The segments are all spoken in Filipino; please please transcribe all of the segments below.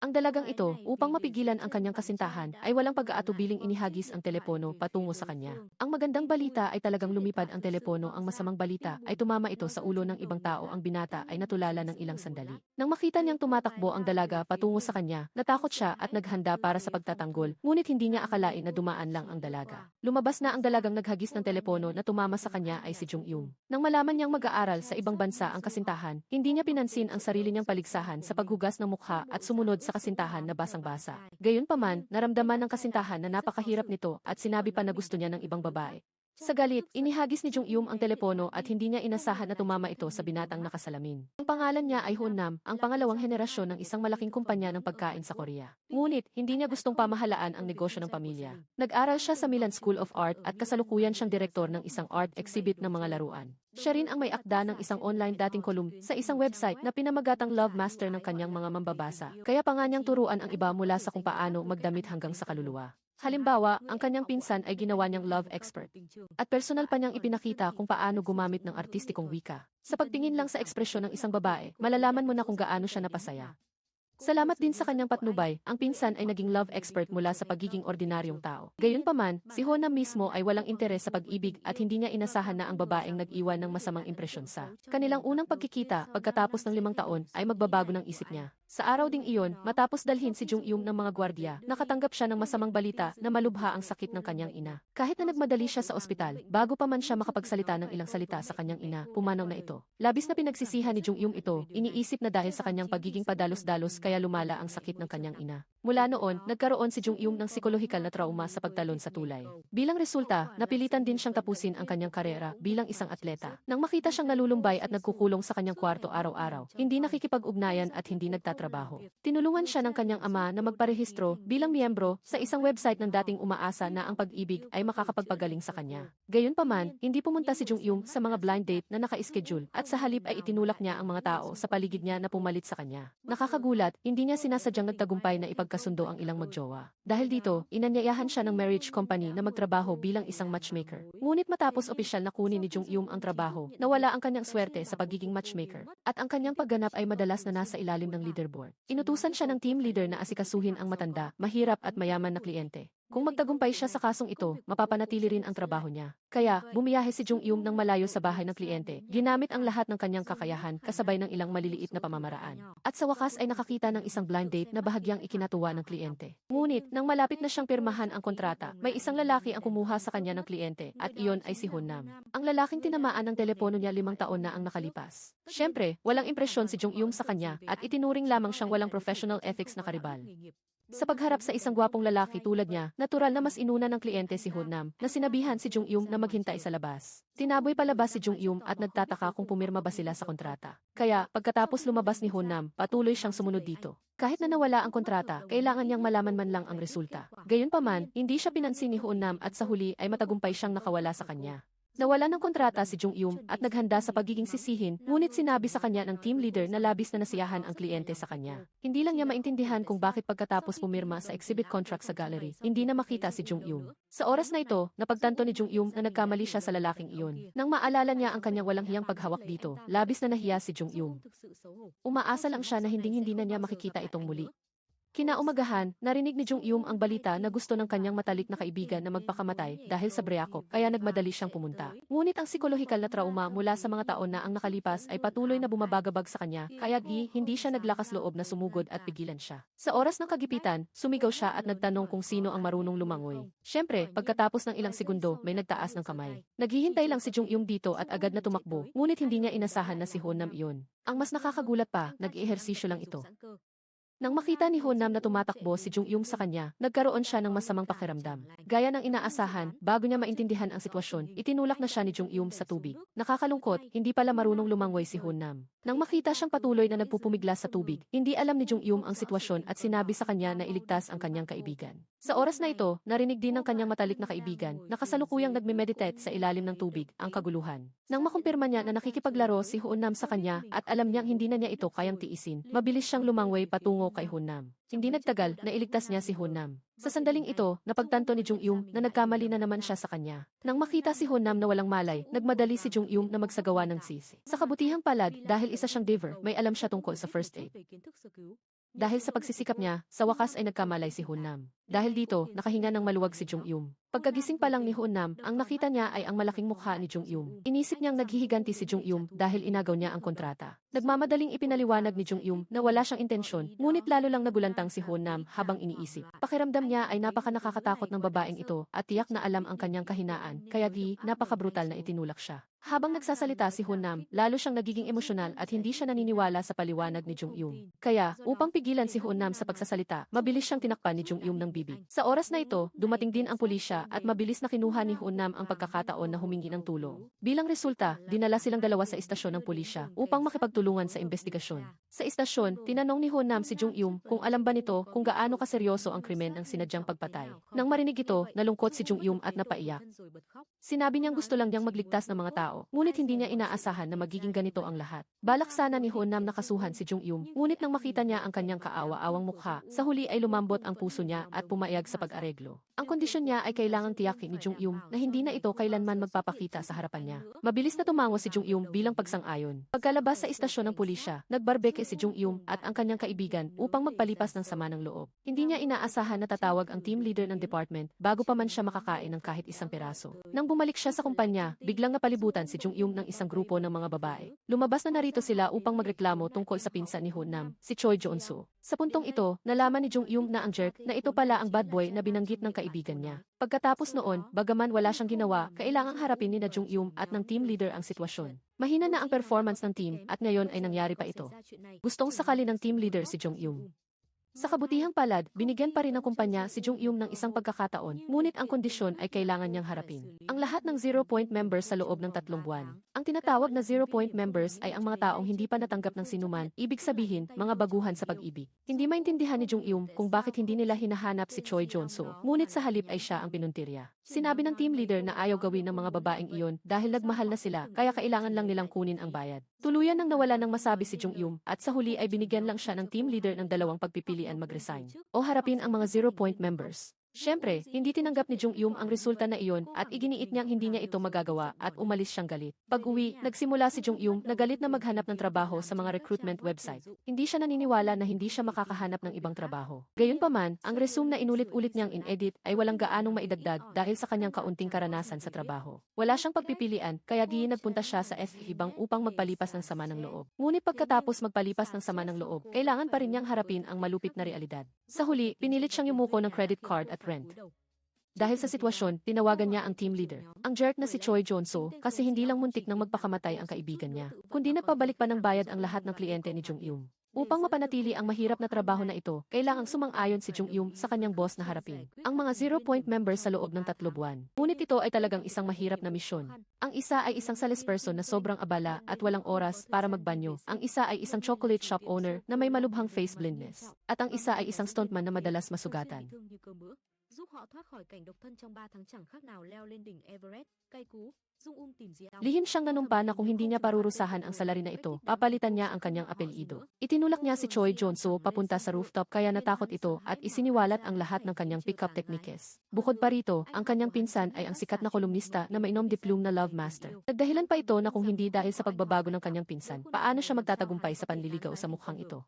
Ang dalagang ito, upang mapigilan ang kanyang kasintahan, ay walang pag-aatubiling inihagis ang telepono patungo sa kanya. Ang magandang balita ay talagang lumipad ang telepono, ang masamang balita ay tumama ito sa ulo ng ibang tao, ang binata ay natulala ng ilang sandali. Nang makita niyang tumatakbo ang dalaga patungo sa kanya, natakot siya at naghanda para sa pagtatanggol, ngunit hindi niya akalain na dumaan lang ang dalaga. Lumabas na ang dalagang naghagis ng telepono na tumama sa kanya ay si Jung Yung. Nang malaman niyang mag-aaral sa ibang bansa ang kasintahan, hindi niya pinansin ang sarili niyang paligsahan sa paghugas ng mukha at sumunod sa kasintahan na basang-basa. Gayunpaman, naramdaman ng kasintahan na napakahirap nito at sinabi pa na gusto niya ng ibang babae. Sa galit, inihagis ni Jung Yung ang telepono at hindi niya inasahan na tumama ito sa binatang nakasalamin. Ang pangalan niya ay Hunnam, ang pangalawang henerasyon ng isang malaking kumpanya ng pagkain sa Korea. Ngunit, hindi niya gustong pamahalaan ang negosyo ng pamilya. Nag-aral siya sa Milan School of Art at kasalukuyan siyang direktor ng isang art exhibit ng mga laruan. Siya rin ang may akda ng isang online dating column sa isang website na pinamagatang Love Master ng kanyang mga mambabasa. Kaya pa nga niyang turuan ang iba mula sa kung paano magdamit hanggang sa kaluluwa. Halimbawa, ang kanyang pinsan ay ginawa niyang love expert. At personal pa niyang ipinakita kung paano gumamit ng artistikong wika. Sa pagtingin lang sa ekspresyon ng isang babae, malalaman mo na kung gaano siya napasaya. Salamat din sa kanyang patnubay, ang pinsan ay naging love expert mula sa pagiging ordinaryong tao. Gayunpaman, si Hona mismo ay walang interes sa pag-ibig at hindi niya inasahan na ang babaeng nag-iwan ng masamang impresyon sa kanilang unang pagkikita pagkatapos ng 5 taon ay magbabago ng isip niya. Sa araw ding iyon, matapos dalhin si Jung Yung ng mga gwardiya, nakatanggap siya ng masamang balita na malubha ang sakit ng kanyang ina. Kahit na nagmadali siya sa ospital, bago pa man siya makapagsalita ng ilang salita sa kanyang ina, pumanaw na ito. Labis na pinagsisihan ni Jung Yung ito, iniisip na dahil sa kanyang pagiging padalos-dalos kaya lumala ang sakit ng kanyang ina. Mula noon, nagkaroon si Jung Yung ng psikolohikal na trauma sa pagtalon sa tulay. Bilang resulta, napilitan din siyang tapusin ang kanyang karera bilang isang atleta. Nang makita siyang nalulumbay at nagkukulong sa kanyang kwarto araw-araw, hindi nakikipag-ugnayan at hindi nagtatrabaho. Tinulungan siya ng kanyang ama na magparehistro bilang miyembro sa isang website ng dating umaasa na ang pag-ibig ay makakapagpagaling sa kanya. Gayunpaman, hindi pumunta si Jung Yung sa mga blind date na naka-schedule at sa halip ay itinulak niya ang mga tao sa paligid niya na pumalit sa kanya. Nakakagulat, hindi niya sinasadyang nagtagumpay na ipagkasundo ang ilang magjowa. Dahil dito, inanyayahan siya ng marriage company na magtrabaho bilang isang matchmaker. Ngunit matapos opisyal na kunin ni Jung Yung ang trabaho, nawala ang kanyang swerte sa pagiging matchmaker, at ang kanyang pagganap ay madalas na nasa ilalim ng leaderboard. Inutusan siya ng team leader na asikasuhin ang matanda, mahirap at mayaman na kliyente. Kung magtagumpay siya sa kasong ito, mapapanatili rin ang trabaho niya. Kaya, bumiyahe si Jung Yung ng malayo sa bahay ng kliyente, ginamit ang lahat ng kanyang kakayahan kasabay ng ilang maliliit na pamamaraan. At sa wakas ay nakakita ng isang blind date na bahagyang ikinatuwa ng kliyente. Ngunit, nang malapit na siyang pirmahan ang kontrata, may isang lalaki ang kumuha sa kanya ng kliyente, at iyon ay si Hunnam. Ang lalaking tinamaan ng telepono niya 5 taon na ang nakalipas. Siyempre, walang impresyon si Jung Yung sa kanya, at itinuring lamang siyang walang professional ethics na karibal. Sa pagharap sa isang gwapong lalaki tulad niya, natural na mas inuna ng kliyente si Hunnam na sinabihan si Jung Yung na maghintay sa labas. Tinaboy palabas si Jung Yung at nagtataka kung pumirma ba sila sa kontrata. Kaya, pagkatapos lumabas ni Hunnam, patuloy siyang sumunod dito. Kahit na nawala ang kontrata, kailangan niyang malaman man lang ang resulta. Gayunpaman, hindi siya pinansin ni Hunnam at sa huli ay matagumpay siyang nakawala sa kanya. Nawala ng kontrata si Jung Yung at naghanda sa pagiging sisihin, ngunit sinabi sa kanya ng team leader na labis na nasiyahan ang kliyente sa kanya. Hindi lang niya maintindihan kung bakit pagkatapos pumirma sa exhibit contract sa gallery, hindi na makita si Jung Yung. Sa oras na ito, napagtanto ni Jung Yung na nagkamali siya sa lalaking iyon. Nang maalala niya ang kanyang walang hiyang paghawak dito, labis na nahiya si Jung Yung. Umaasa lang siya na hindi na niya makikita itong muli. Kinaumagahan, narinig ni Jung Yung ang balita na gusto ng kanyang matalik na kaibigan na magpakamatay dahil sa breakup, kaya nagmadali siyang pumunta. Ngunit ang psikolohikal na trauma mula sa mga taon na ang nakalipas ay patuloy na bumabagabag sa kanya, kaya hindi siya naglakas loob na sumugod at pigilan siya. Sa oras ng kagipitan, sumigaw siya at nagtanong kung sino ang marunong lumangoy. Siyempre, pagkatapos ng ilang segundo, may nagtaas ng kamay. Naghihintay lang si Jung Yung dito at agad na tumakbo, ngunit hindi niya inasahan na si Hunnam iyon. Ang mas nakakagulat pa, nag-ehersisyo lang ito. Nang makita ni Hunnam na tumatakbo si Jung Yung sa kanya, nagkaroon siya ng masamang pakiramdam. Gaya ng inaasahan, bago niya maintindihan ang sitwasyon, itinulak na siya ni Jung Yung sa tubig. Nakakalungkot, hindi pala marunong lumangoy si Hunnam. Nang makita siyang patuloy na nagpupumiglas sa tubig, hindi alam ni Jung Yung ang sitwasyon at sinabi sa kanya na iligtas ang kanyang kaibigan. Sa oras na ito, narinig din ng kanyang matalik na kaibigan na kasalukuyang nagme-meditate sa ilalim ng tubig ang kaguluhan. Nang makumpirma niya na nakikipaglaro si Hunnam sa kanya at alam niyang hindi na niya ito kayang tiisin, mabilis siyang lumangoy patungo kay Hunnam. Hindi nagtagal, nailigtas niya si Hunnam. Sa sandaling ito, napagtanto ni Jung Yung na nagkamali na naman siya sa kanya. Nang makita si Hunnam na walang malay, nagmadali si Jung Yung na magsagawa ng sisi. Sa kabutihang palad, dahil isa siyang diver, may alam siya tungkol sa first aid. Dahil sa pagsisikap niya, sa wakas ay nagkamalay si Hunnam. Dahil dito, nakahinga ng maluwag si Jung-yum. Pagkagising pa lang ni Hunnam, ang nakita niya ay ang malaking mukha ni Jung-yum. Inisip niyang naghihiganti si Jung-yum dahil inagaw niya ang kontrata. Nagmamadaling ipinaliwanag ni Jung-yum na wala siyang intensyon, ngunit lalo lang nagulantang si Hunnam habang iniisip. Pakiramdam niya ay napaka nakakatakot ng babaeng ito at tiyak na alam ang kanyang kahinaan, kaya di napaka-brutal na itinulak siya. Habang nagsasalita si Hunnam, lalo siyang nagiging emosyonal at hindi siya naniniwala sa paliwanag ni Jung-yum. Kaya, upang pigilan si Hunnam sa pagsasalita, mabilis siyang tinakpan ni Jung-yum ng bibig. Sa oras na ito, dumating din ang pulisya at mabilis na kinuha ni Hunnam ang pagkakataon na humingi ng tulong. Bilang resulta, dinala silang dalawa sa istasyon ng pulisya upang makipagtulungan sa investigasyon. Sa istasyon, tinanong ni Hunnam si Jung-yum kung alam ba nito kung gaano kaseryoso ang krimen ng sinadyang pagpatay. Nang marinig ito, nalungkot si Jung-yum at napaiyak. Sinabi niyang gusto lang niyang magligtas ng mga tao, ngunit hindi niya inaasahan na magiging ganito ang lahat. Balak sana ni Hunnam na kasuhan si Jung-yum, ngunit nang makita niya ang kanyang kaawa-awang mukha, sa huli ay lumambot ang puso niya at pumayag sa pag-areglo. Ang kondisyon niya ay kailangang tiyakin ni Jung-yum na hindi na ito kailanman magpapakita sa harapan niya. Mabilis na tumango si Jung-yum bilang pagsang-ayon. Pagkalabas sa istasyon ng pulisya, nagbarbeke si Jung-yum at ang kanyang kaibigan upang magpalipas ng sama ng loob. Hindi niya inaasahan na tatawag ang team leader ng department bago pa man siya makakain ng kahit isang peraso. Nang bumalik siya sa kumpanya, biglang napalibutan si Jung-yum ng isang grupo ng mga babae. Lumabas na narito sila upang magreklamo tungkol sa pinsan ni Hunnam, si Choi Jeon-soo. Sa puntong ito, nalaman ni Jung-yum na ang jerk na ito pala ang bad boy na binanggit ng kaibigan niya. Pagkatapos noon, bagaman wala siyang ginawa, kailangang harapin ni na Jung-yum at ng team leader ang sitwasyon. Mahina na ang performance ng team at ngayon ay nangyari pa ito. Gustong sakali ng team leader si Jung-yum. Sa kabutihang palad, binigyan pa rin ng kumpanya si Jung-yum ng isang pagkakataon, ngunit ang kondisyon ay kailangan niyang harapin. Ang lahat ng 0-point members sa loob ng 3 buwan. Ang tinatawag na 0-point members ay ang mga taong hindi pa natanggap ng sinuman, ibig sabihin, mga baguhan sa pag-ibig. Hindi maintindihan ni Jung-yum kung bakit hindi nila hinahanap si Choi Jeon-soo, ngunit sa halip ay siya ang pinuntirya. Sinabi ng team leader na ayaw gawin ng mga babaeng iyon dahil nagmahal na sila, kaya kailangan lang nilang kunin ang bayad. Tuluyan nang nawala ng masabi si Jung-yum at sa huli ay binigyan lang siya ng team leader ng dalawang pagpipilian mag-resign o harapin ang mga 0-point members. Siyempre, hindi tinanggap ni Jung-yum ang resulta na iyon at iginiit niyang hindi niya ito magagawa at umalis siyang galit. Pag-uwi, nagsimula si Jung-yum na galit na maghanap ng trabaho sa mga recruitment website. Hindi siya naniniwala na hindi siya makakahanap ng ibang trabaho. Gayunpaman, ang resume na inulit-ulit niyang in-edit ay walang gaanong maidagdag dahil sa kanyang kaunting karanasan sa trabaho. Wala siyang pagpipilian, kaya nagpunta siya sa SE-Bank upang magpalipas ng sama ng loob. Ngunit pagkatapos magpalipas ng sama ng loob, kailangan pa rin niyang harapin ang malupit na realidad. Sa huli, pinilit siyang yumuko ng credit card at rent. Dahil sa sitwasyon, tinawagan niya ang team leader. Ang jerk na si Choi Jeon-soo kasi hindi lang muntik nang magpakamatay ang kaibigan niya, kundi nagpabalik pa ng bayad ang lahat ng kliyente ni Jung-yum. Upang mapanatili ang mahirap na trabaho na ito, kailangang sumang-ayon si Jung-yum sa kanyang boss na harapin ang mga 0-point members sa loob ng 3 buwan. Ngunit ito ay talagang isang mahirap na misyon. Ang isa ay isang salesperson na sobrang abala at walang oras para magbanyo. Ang isa ay isang chocolate shop owner na may malubhang face blindness. At ang isa ay isang stuntman na madalas masugatan. Giúp họ thoát khỏi cảnh độc thân trong 3 tháng chẳng khác nào leo lên đỉnh Everest, cay cú, Jung-um tìm gì Lihim siyang nanumpa na kung hindi niya parurusahan ang salary na ito, papalitan niya ang kanyang apelyido. Itinulak niya si Choi Jeon-soo papunta sa rooftop kaya natakot ito at isiniwalat ang lahat ng kanyang pick-up techniques. Bukod pa rito, ang kanyang pinsan ay ang sikat na kolumnista na mainom de plume na love master. Nagdahilan pa ito na kung hindi dahil sa pagbabago ng kanyang pinsan, paano siya magtatagumpay sa panliligaw sa mukhang ito.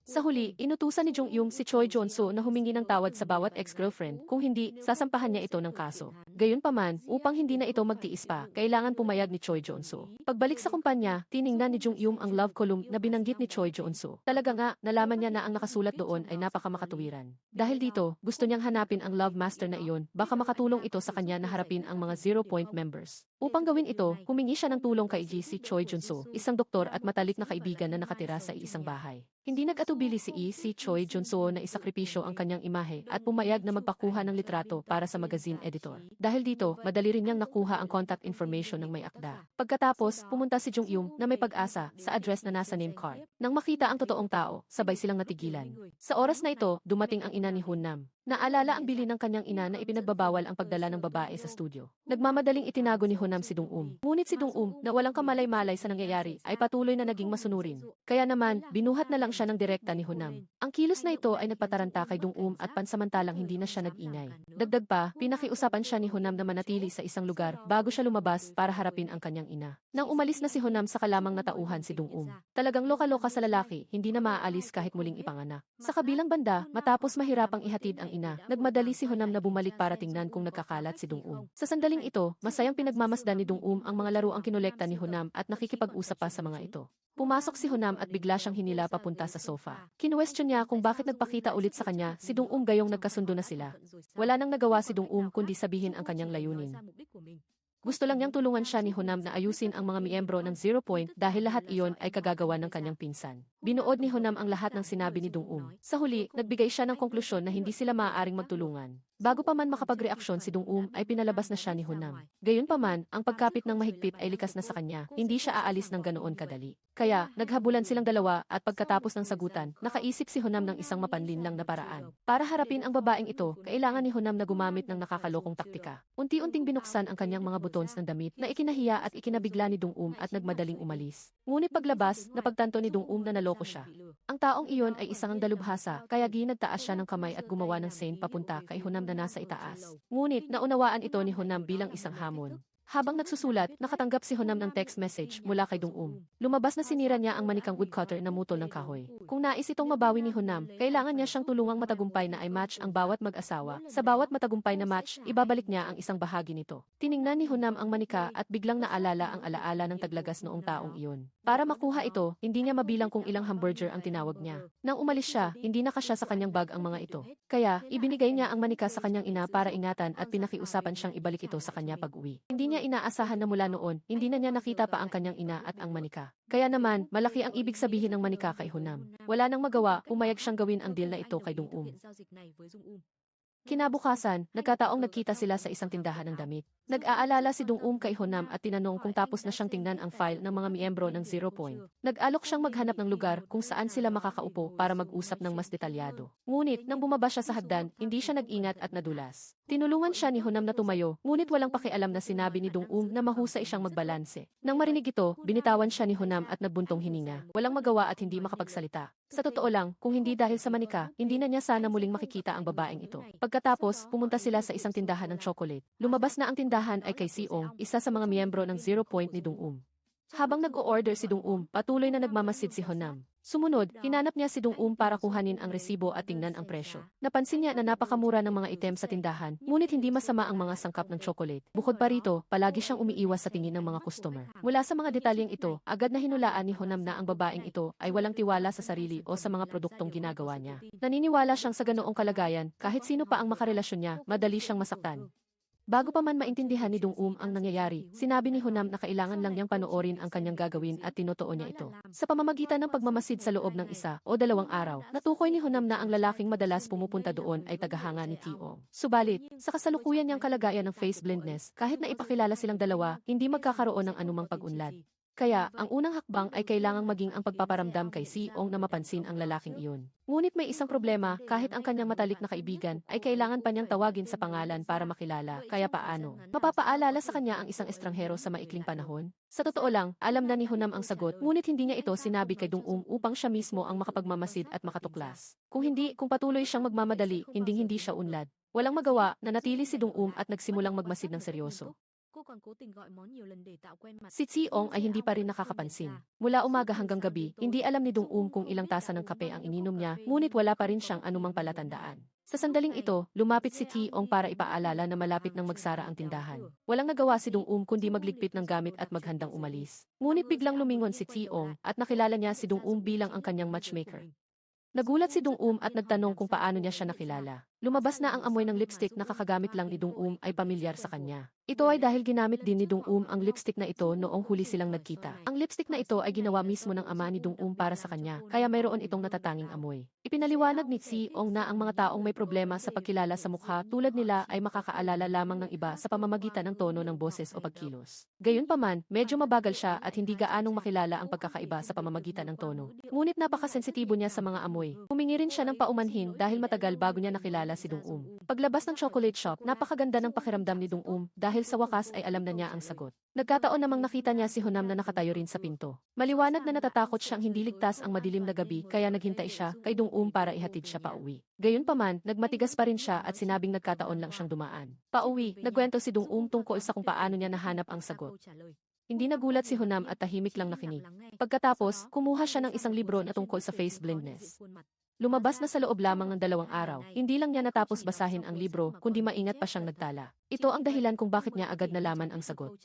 Sa huli, inutusan ni Jung-yum si Choi Jeon-soo na humingi ng tawad sa bawat ex-girlfriend, kung hindi, sasampahan niya ito ng kaso. Gayunpaman, upang hindi na ito magtiis pa, kailangan pumayag ni Choi Jeon-soo. Pagbalik sa kumpanya, tiningnan ni Jung-yum ang love column na binanggit ni Choi Jeon-soo. Talaga nga, nalaman niya na ang nakasulat doon ay napakamakatuwiran. Dahil dito, gusto niyang hanapin ang love master na iyon, baka makatulong ito sa kanya na harapin ang mga 0-point members. Upang gawin ito, humingi siya ng tulong kay si Choi Jeon-soo, isang doktor at matalik na kaibigan na nakatira sa isang bahay. Hindi nag-atubili si Choi Jeon-soo na isakripisyo ang kanyang imahe at pumayag na magpakuha ng litrato para sa magazine editor. Dahil dito, madali rin niyang nakuha ang contact information ng may akda. Pagkatapos, pumunta si Jung-yum na may pag-asa sa address na nasa name card. Nang makita ang totoong tao, sabay silang natigilan. Sa oras na ito, dumating ang ina ni Hunnam. Naalala ang bili ng kanyang ina na ipinagbabawal ang pagdala ng babae sa studio. Nagmamadaling itinago ni Honam si Dong-um. Ngunit si Dong-um, na walang kamalay-malay sa nangyayari, ay patuloy na naging masunurin. Kaya naman, binuhat na lang siya ng direkta ni Honam. Ang kilos na ito ay nagpataranta kay Dong-um at pansamantalang hindi na siya nag-ingay. Dagdag pa, pinakiusapan siya ni Honam na manatili sa isang lugar bago siya lumabas para harapin ang kanyang ina. Nang umalis na si Honam sa kalamang natauhan si Dong-um. Talagang loka-loka sa lalaki, hindi na maaalis kahit muling ipanganak. Sa kabilang banda, matapos mahirapang ihatid ang ina, nagmadali si Honam na bumalik para tingnan kung nagkakalat si Dong-um. Sa sandaling ito, masayang pinagmamasdan ni Dong-um ang mga laro ang kinolekta ni Honam at nakikipag-usap pa sa mga ito. Pumasok si Honam at bigla siyang hinila papunta sa sofa. Kinuwestiyon niya kung bakit nagpakita ulit sa kanya si Dong-um gayong nagkasundo na sila. Wala nang nagawa si Dong-um kundi sabihin ang kanyang layunin. Gusto lang niyang tulungan siya ni Honam na ayusin ang mga miyembro ng 0 Point dahil lahat iyon ay kagagawa ng kanyang pinsan. Binuod ni Honam ang lahat ng sinabi ni Dong-um. Sa huli, nagbigay siya ng konklusyon na hindi sila maaaring magtulungan. Bago pa man makapagreaksyon si Dong-um ay pinalabas na siya ni Honam. Gayunpaman, ang pagkapit ng mahigpit ay likas na sa kanya, hindi siya aalis ng ganoon kadali. Kaya, naghabulan silang dalawa at pagkatapos ng sagutan, nakaisip si Honam ng isang mapanlinlang na paraan. Para harapin ang babaeng ito, kailangan ni Honam na gumamit ng nakakalokong taktika. Unti-unting binuksan ang kanyang mga buttons ng damit na ikinahiya at ikinabigla ni Dong-um at nagmadaling umalis. Ngunit paglabas, napagtanto ni Dong-um na naloko siya. Ang taong iyon ay isang dalubhasa, kaya ginagtaas siya ng kamay at gumawa ng sign papunta kay Honam na nasa itaas. Ngunit naunawaan ito ni Honam bilang isang hamon. Habang nagsusulat, nakatanggap si Honam ng text message mula kay Dong-um. Lumabas na sinira niya ang manikang woodcutter na mutol ng kahoy. Kung nais itong mabawi ni Honam, kailangan niya siyang tulungang matagumpay na ay match ang bawat mag-asawa. Sa bawat matagumpay na match, ibabalik niya ang isang bahagi nito. Tiningnan ni Honam ang manika at biglang naalala ang alaala ng taglagas noong taong iyon. Para makuha ito, hindi niya mabilang kung ilang hamburger ang tinawag niya. Nang umalis siya, hindi nakasya sa kanyang bag ang mga ito. Kaya, ibinigay niya ang manika sa kanyang ina para ingatan at pinakiusapan siyang ibalik ito sa kanya pag-uwi. Hindi niya inaasahan na mula noon, hindi na niya nakita pa ang kanyang ina at ang manika. Kaya naman, malaki ang ibig sabihin ng manika kay Honam. Wala nang magawa, pumayag siyang gawin ang deal na ito kay Dong-um. Kinabukasan, nagkataong nagkita sila sa isang tindahan ng damit. Nag-aalala si Dong-um kay Honam at tinanong kung tapos na siyang tingnan ang file ng mga miyembro ng 0 Point. Nag-alok siyang maghanap ng lugar kung saan sila makakaupo para mag-usap ng mas detalyado. Ngunit, nang bumaba siya sa hagdan, hindi siya nag-ingat at nadulas. Tinulungan siya ni Honam na tumayo, ngunit walang pakialam na sinabi ni Dong-um na mahusay siyang magbalanse. Nang marinig ito, binitawan siya ni Honam at nagbuntong hininga. Walang magawa at hindi makapagsalita. Sa totoo lang, kung hindi dahil sa manika, hindi na niya sana muling makikita ang babaeng ito. Pagkatapos, pumunta sila sa isang tindahan ng chocolate. Lumabas na ang tindahan ay kay Seong, isa sa mga miyembro ng 0 Point ni Dong-um. Habang nag-o-order si Dong-um, patuloy na nagmamasid si Honam. Sumunod, hinanap niya si Dong-um para kuhanin ang resibo at tingnan ang presyo. Napansin niya na napakamura ng mga item sa tindahan, ngunit hindi masama ang mga sangkap ng chocolate. Bukod pa rito, palagi siyang umiiwas sa tingin ng mga customer. Mula sa mga detalyeng ito, agad na hinulaan ni Honam na ang babaeng ito ay walang tiwala sa sarili o sa mga produktong ginagawa niya. Naniniwala siyang sa ganoong kalagayan, kahit sino pa ang makarelasyon niya, madali siyang masaktan. Bago pa man maintindihan ni Dong-um ang nangyayari, sinabi ni Honam na kailangan lang niyang panoorin ang kanyang gagawin at tinotoo niya ito. Sa pamamagitan ng pagmamasid sa loob ng 1 o 2 araw, natukoy ni Honam na ang lalaking madalas pumupunta doon ay tagahanga ni Tio. Subalit, sa kasalukuyan niyang kalagayan ng face blindness, kahit na ipakilala silang dalawa, hindi magkakaroon ng anumang pag-unlad. Kaya, ang unang hakbang ay kailangang maging ang pagpaparamdam kay Seong na mapansin ang lalaking iyon. Ngunit may isang problema, kahit ang kanyang matalik na kaibigan, ay kailangan pa niyang tawagin sa pangalan para makilala. Kaya paano? Mapapaalala sa kanya ang isang estranghero sa maikling panahon? Sa totoo lang, alam na ni Honam ang sagot, ngunit hindi niya ito sinabi kay Dong-um upang siya mismo ang makapagmamasid at makatuklas. Kung patuloy siyang magmamadali, hindi siya unlad. Walang magawa, nanatili si Dong-um at nagsimulang magmasid ng seryoso. Si Seong ay hindi pa rin nakakapansin. Mula umaga hanggang gabi, hindi alam ni Dong-um kung ilang tasa ng kape ang ininom niya, ngunit wala pa rin siyang anumang palatandaan. Sa sandaling ito, lumapit si Seong para ipaalala na malapit nang magsara ang tindahan. Walang nagawa si Dong-um kundi magligpit ng gamit at maghandang umalis. Ngunit biglang lumingon si Seong at nakilala niya si Dong-um bilang ang kanyang matchmaker. Nagulat si Dong-um at nagtanong kung paano niya siya nakilala. Lumabas na ang amoy ng lipstick na kakagamit lang ni Dong-um ay pamilyar sa kanya. Ito ay dahil ginamit din ni Dong-um ang lipstick na ito noong huli silang nagkita. Ang lipstick na ito ay ginawa mismo ng ama ni Dong-um para sa kanya, kaya mayroon itong natatanging amoy. Ipinaliwanag ni Seong na ang mga taong may problema sa pagkilala sa mukha tulad nila ay makakaalala lamang ng iba sa pamamagitan ng tono ng boses o pagkilos. Gayunpaman, medyo mabagal siya at hindi gaanong makilala ang pagkakaiba sa pamamagitan ng tono. Ngunit napakasensitibo niya sa mga amoy. Humingi rin siya ng paumanhin dahil matagal bago niya nakilala nag-aalala si Dong-um. Paglabas ng chocolate shop, napakaganda ng pakiramdam ni Dong-um dahil sa wakas ay alam na niya ang sagot. Nagkataon namang nakita niya si Honam na nakatayo rin sa pinto. Maliwanag na natatakot siyang hindi ligtas ang madilim na gabi kaya naghintay siya kay Dong-um para ihatid siya pauwi. Gayunpaman, nagmatigas pa rin siya at sinabing nagkataon lang siyang dumaan. Pauwi, nagkwento si Dong-um tungkol sa kung paano niya nahanap ang sagot. Hindi nagulat si Honam at tahimik lang nakinig. Pagkatapos, kumuha siya ng isang libro na tungkol sa face blindness. Lumabas na sa loob lamang ng 2 araw. Hindi lang niya natapos basahin ang libro, kundi maingat pa siyang nagtala. Ito ang dahilan kung bakit niya agad nalaman ang sagot.